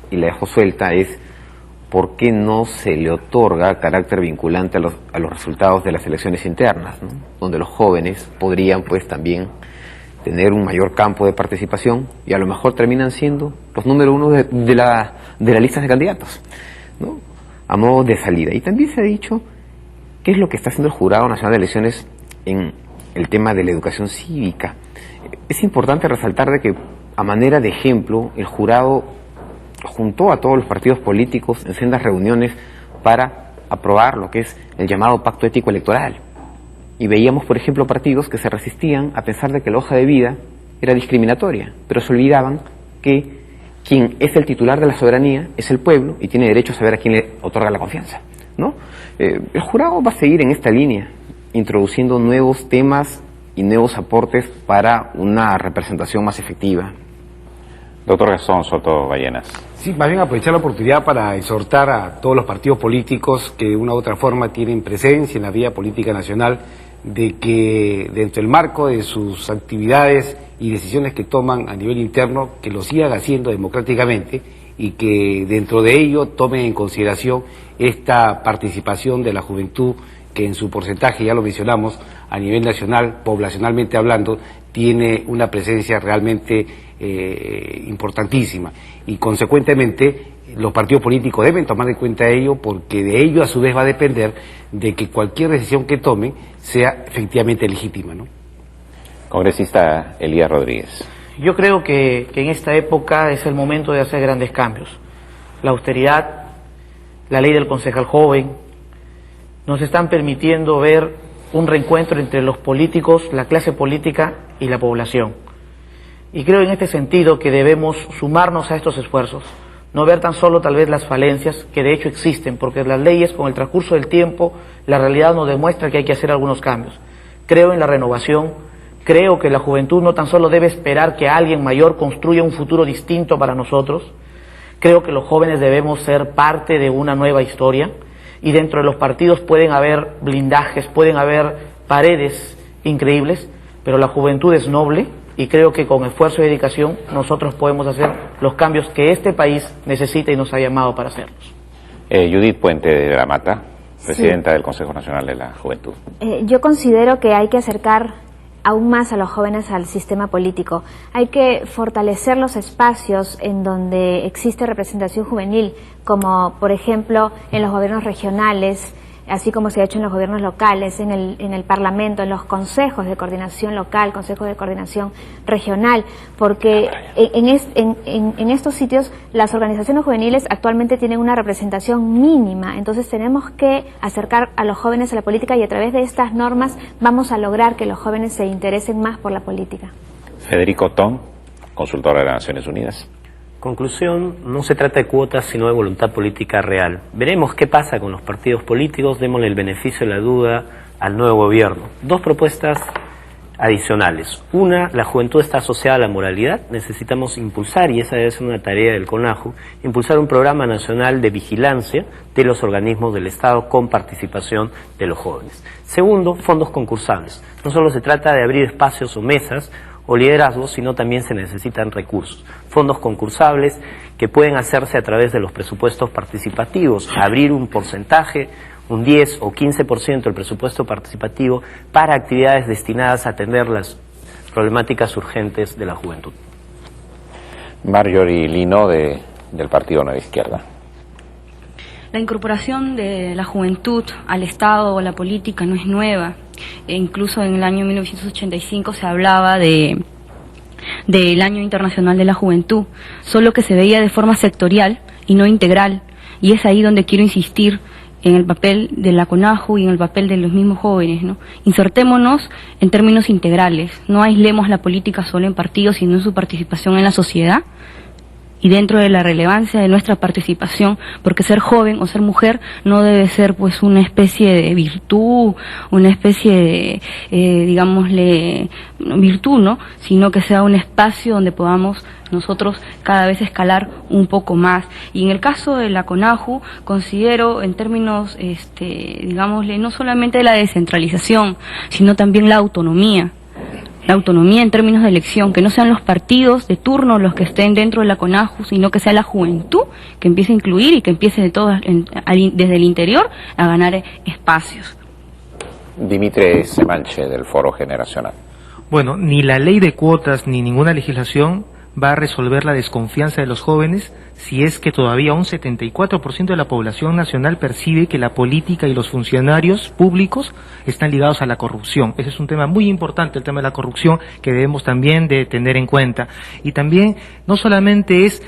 y la dejo suelta, es ¿por qué no se le otorga carácter vinculante a los resultados de las elecciones internas, ¿no? Donde los jóvenes podrían pues también tener un mayor campo de participación y a lo mejor terminan siendo los número uno de la lista de candidatos, ¿no? A modo de salida. Y también se ha dicho qué es lo que está haciendo el Jurado Nacional de Elecciones en el tema de la educación cívica. Es importante resaltar de que, a manera de ejemplo, el jurado juntó a todos los partidos políticos en sendas reuniones para aprobar lo que es el llamado Pacto Ético Electoral. Y veíamos, por ejemplo, partidos que se resistían a pensar de que la hoja de vida era discriminatoria, pero se olvidaban que quien es el titular de la soberanía es el pueblo y tiene derecho a saber a quién le otorga la confianza, ¿no? El jurado va a seguir en esta línea, introduciendo nuevos temas y nuevos aportes para una representación más efectiva. Doctor Gastón Soto Ballenas. Sí, más bien aprovechar la oportunidad para exhortar a todos los partidos políticos que de una u otra forma tienen presencia en la vía política nacional, de que dentro del marco de sus actividades y decisiones que toman a nivel interno, que lo sigan haciendo democráticamente y que dentro de ello tomen en consideración esta participación de la juventud, que en su porcentaje, ya lo mencionamos, a nivel nacional, poblacionalmente hablando, tiene una presencia realmente importantísima, y consecuentemente los partidos políticos deben tomar en cuenta ello, porque de ello a su vez va a depender de que cualquier decisión que tomen sea efectivamente legítima, ¿no? Congresista Elías Rodríguez. Yo creo que en esta época es el momento de hacer grandes cambios. La austeridad, la ley del concejal joven, nos están permitiendo ver un reencuentro entre los políticos, la clase política y la población. Y creo en este sentido que debemos sumarnos a estos esfuerzos, no ver tan solo tal vez las falencias, que de hecho existen, porque las leyes con el transcurso del tiempo, la realidad nos demuestra que hay que hacer algunos cambios. Creo en la renovación, creo que la juventud no tan solo debe esperar que alguien mayor construya un futuro distinto para nosotros, creo que los jóvenes debemos ser parte de una nueva historia, y dentro de los partidos pueden haber blindajes, pueden haber paredes increíbles, pero la juventud es noble, y creo que con esfuerzo y dedicación nosotros podemos hacer los cambios que este país necesita y nos ha llamado para hacerlos. Judith Puente de la Mata, presidenta del Consejo Nacional de la Juventud. Yo considero que hay que acercar aún más a los jóvenes al sistema político. Hay que fortalecer los espacios en donde existe representación juvenil, como por ejemplo en los gobiernos regionales, así como se ha hecho en los gobiernos locales, en el Parlamento, en los consejos de coordinación local, consejos de coordinación regional, porque en estos sitios las organizaciones juveniles actualmente tienen una representación mínima, entonces tenemos que acercar a los jóvenes a la política, y a través de estas normas vamos a lograr que los jóvenes se interesen más por la política. Federico Tong, consultor de las Naciones Unidas. Conclusión, no se trata de cuotas sino de voluntad política real. Veremos qué pasa con los partidos políticos, démosle el beneficio de la duda al nuevo gobierno. Dos propuestas adicionales. Una, la juventud está asociada a la moralidad, necesitamos impulsar, y esa debe ser una tarea del CONAJU, impulsar un programa nacional de vigilancia de los organismos del Estado con participación de los jóvenes. Segundo, fondos concursables. No solo se trata de abrir espacios o mesas o liderazgos, sino también se necesitan recursos. Fondos concursables que pueden hacerse a través de los presupuestos participativos, abrir un porcentaje, un 10 o 15% del presupuesto participativo para actividades destinadas a atender las problemáticas urgentes de la juventud. Marjorie Lino del Partido Nueva Izquierda. La incorporación de la juventud al Estado o a la política no es nueva. Incluso en el año 1985 se hablaba del Año Internacional de la Juventud, solo que se veía de forma sectorial y no integral, y es ahí donde quiero insistir en el papel de la CONAJU y en el papel de los mismos jóvenes, ¿no? Insertémonos en términos integrales, no aislemos la política solo en partidos, sino en su participación en la sociedad, y dentro de la relevancia de nuestra participación, porque ser joven o ser mujer no debe ser pues una especie de virtud, una especie de, digámosle, virtud, ¿no? Sino que sea un espacio donde podamos nosotros cada vez escalar un poco más. Y en el caso de la CONAJU, considero en términos, digámosle, no solamente la descentralización, sino también la autonomía. La autonomía en términos de elección, que no sean los partidos de turno los que estén dentro de la CONAJU, sino que sea la juventud que empiece a incluir y que empiece desde el interior a ganar espacios. Dimitri Semanche, del Foro Generacional. Bueno, ni la ley de cuotas ni ninguna legislación va a resolver la desconfianza de los jóvenes si es que todavía un 74% de la población nacional percibe que la política y los funcionarios públicos están ligados a la corrupción. Ese es un tema muy importante, el tema de la corrupción, que debemos también de tener en cuenta. Y también no solamente es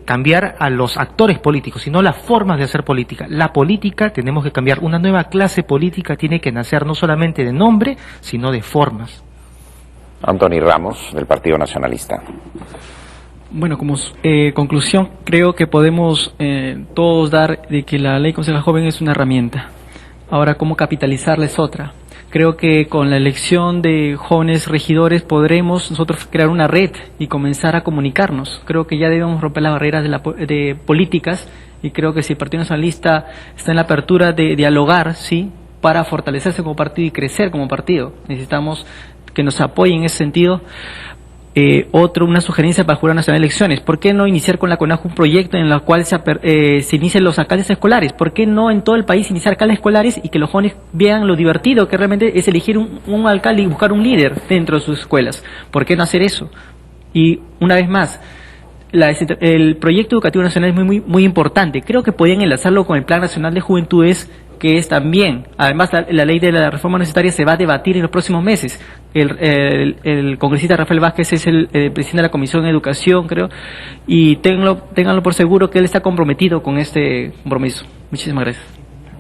cambiar a los actores políticos, sino las formas de hacer política. La política tenemos que cambiar, una nueva clase política tiene que nacer no solamente de nombre, sino de formas. Antoni Ramos, del Partido Nacionalista. Bueno, como conclusión, creo que podemos todos dar de que la Ley Concejal Joven es una herramienta. Ahora, ¿cómo capitalizarla es otra? Creo que con la elección de jóvenes regidores podremos nosotros crear una red y comenzar a comunicarnos. Creo que ya debemos romper las barreras de políticas, y creo que si el Partido Nacionalista está en la apertura de dialogar, sí, para fortalecerse como partido y crecer como partido, necesitamos que nos apoyen en ese sentido. Una sugerencia para el Jurado Nacional de Elecciones: ¿por qué no iniciar con la CONAJU un proyecto en el cual se inicien los alcaldes escolares? ¿Por qué no en todo el país iniciar alcaldes escolares y que los jóvenes vean lo divertido que realmente es elegir un alcalde y buscar un líder dentro de sus escuelas? ¿Por qué no hacer eso? Y una vez más, el proyecto educativo nacional es muy importante. Creo que podrían enlazarlo con el Plan Nacional de Juventudes, que es también, además la ley de la reforma universitaria se va a debatir en los próximos meses. El congresista Rafael Vázquez es el presidente de la Comisión de Educación, creo, y ténganlo por seguro que él está comprometido con este compromiso. Muchísimas gracias.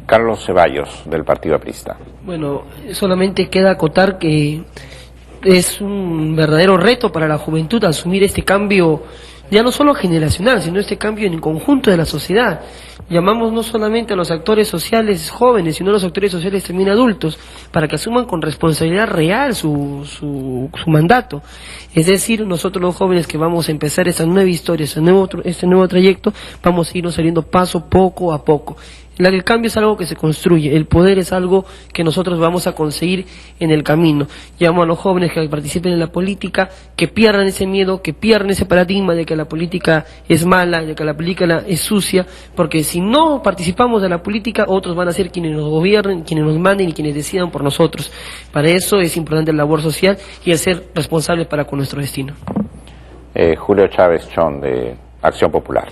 Carlos Ceballos, del Partido Aprista. Bueno, solamente queda acotar que es un verdadero reto para la juventud asumir este cambio, ya no solo generacional, sino este cambio en el conjunto de la sociedad. Llamamos no solamente a los actores sociales jóvenes, sino a los actores sociales también adultos, para que asuman con responsabilidad real su mandato. Es decir, nosotros los jóvenes que vamos a empezar esta nueva historia, este nuevo trayecto, vamos a irnos saliendo poco a poco. El cambio es algo que se construye, el poder es algo que nosotros vamos a conseguir en el camino. Llamo a los jóvenes que participen en la política, que pierdan ese miedo, que pierdan ese paradigma de que la política es mala, de que la política es sucia, porque si no participamos de la política, otros van a ser quienes nos gobiernen, quienes nos manden y quienes decidan por nosotros. Para eso es importante la labor social y el ser responsables para con nuestro destino. Julio Chávez Chón, de Acción Popular.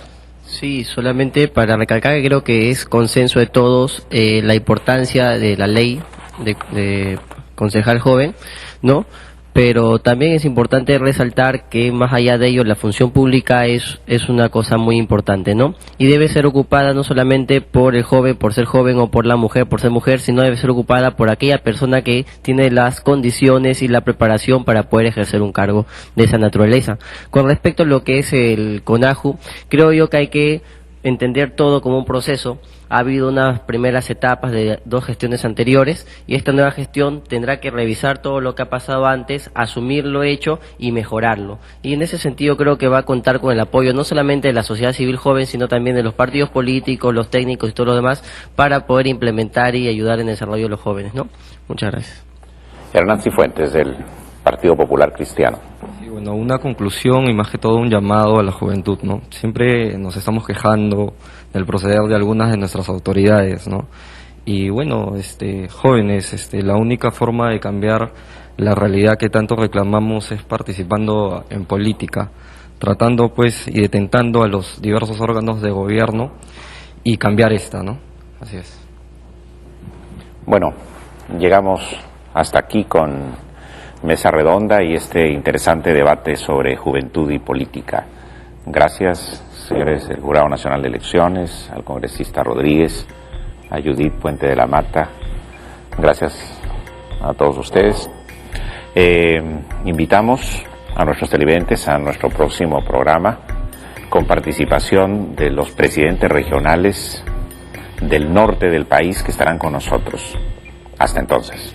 Sí, solamente para recalcar que creo que es consenso de todos la importancia de la ley de concejal joven, ¿no? Pero también es importante resaltar que más allá de ello la función pública es una cosa muy importante, ¿no? Y debe ser ocupada no solamente por el joven por ser joven o por la mujer por ser mujer, sino debe ser ocupada por aquella persona que tiene las condiciones y la preparación para poder ejercer un cargo de esa naturaleza. Con respecto a lo que es el CONAJU, creo yo que hay que entender todo como un proceso. Ha habido unas primeras etapas de 2 gestiones anteriores y esta nueva gestión tendrá que revisar todo lo que ha pasado antes, asumir lo hecho y mejorarlo. Y en ese sentido creo que va a contar con el apoyo no solamente de la sociedad civil joven, sino también de los partidos políticos, los técnicos y todos los demás, para poder implementar y ayudar en el desarrollo de los jóvenes, ¿no? Muchas gracias. Hernán Cifuentes, del Partido Popular Cristiano. Sí, bueno, una conclusión y más que todo un llamado a la juventud, ¿no? Siempre nos estamos quejando del proceder de algunas de nuestras autoridades, ¿no? Y bueno, jóvenes, la única forma de cambiar la realidad que tanto reclamamos es participando en política, tratando pues y detentando a los diversos órganos de gobierno y cambiar esta, ¿no? Así es. Bueno, llegamos hasta aquí con Mesa Redonda y este interesante debate sobre juventud y política. Gracias, señores del Jurado Nacional de Elecciones, al congresista Rodríguez, a Judith Puente de la Mata. Gracias a todos ustedes. Invitamos a nuestros televidentes a nuestro próximo programa, con participación de los presidentes regionales del norte del país que estarán con nosotros. Hasta entonces.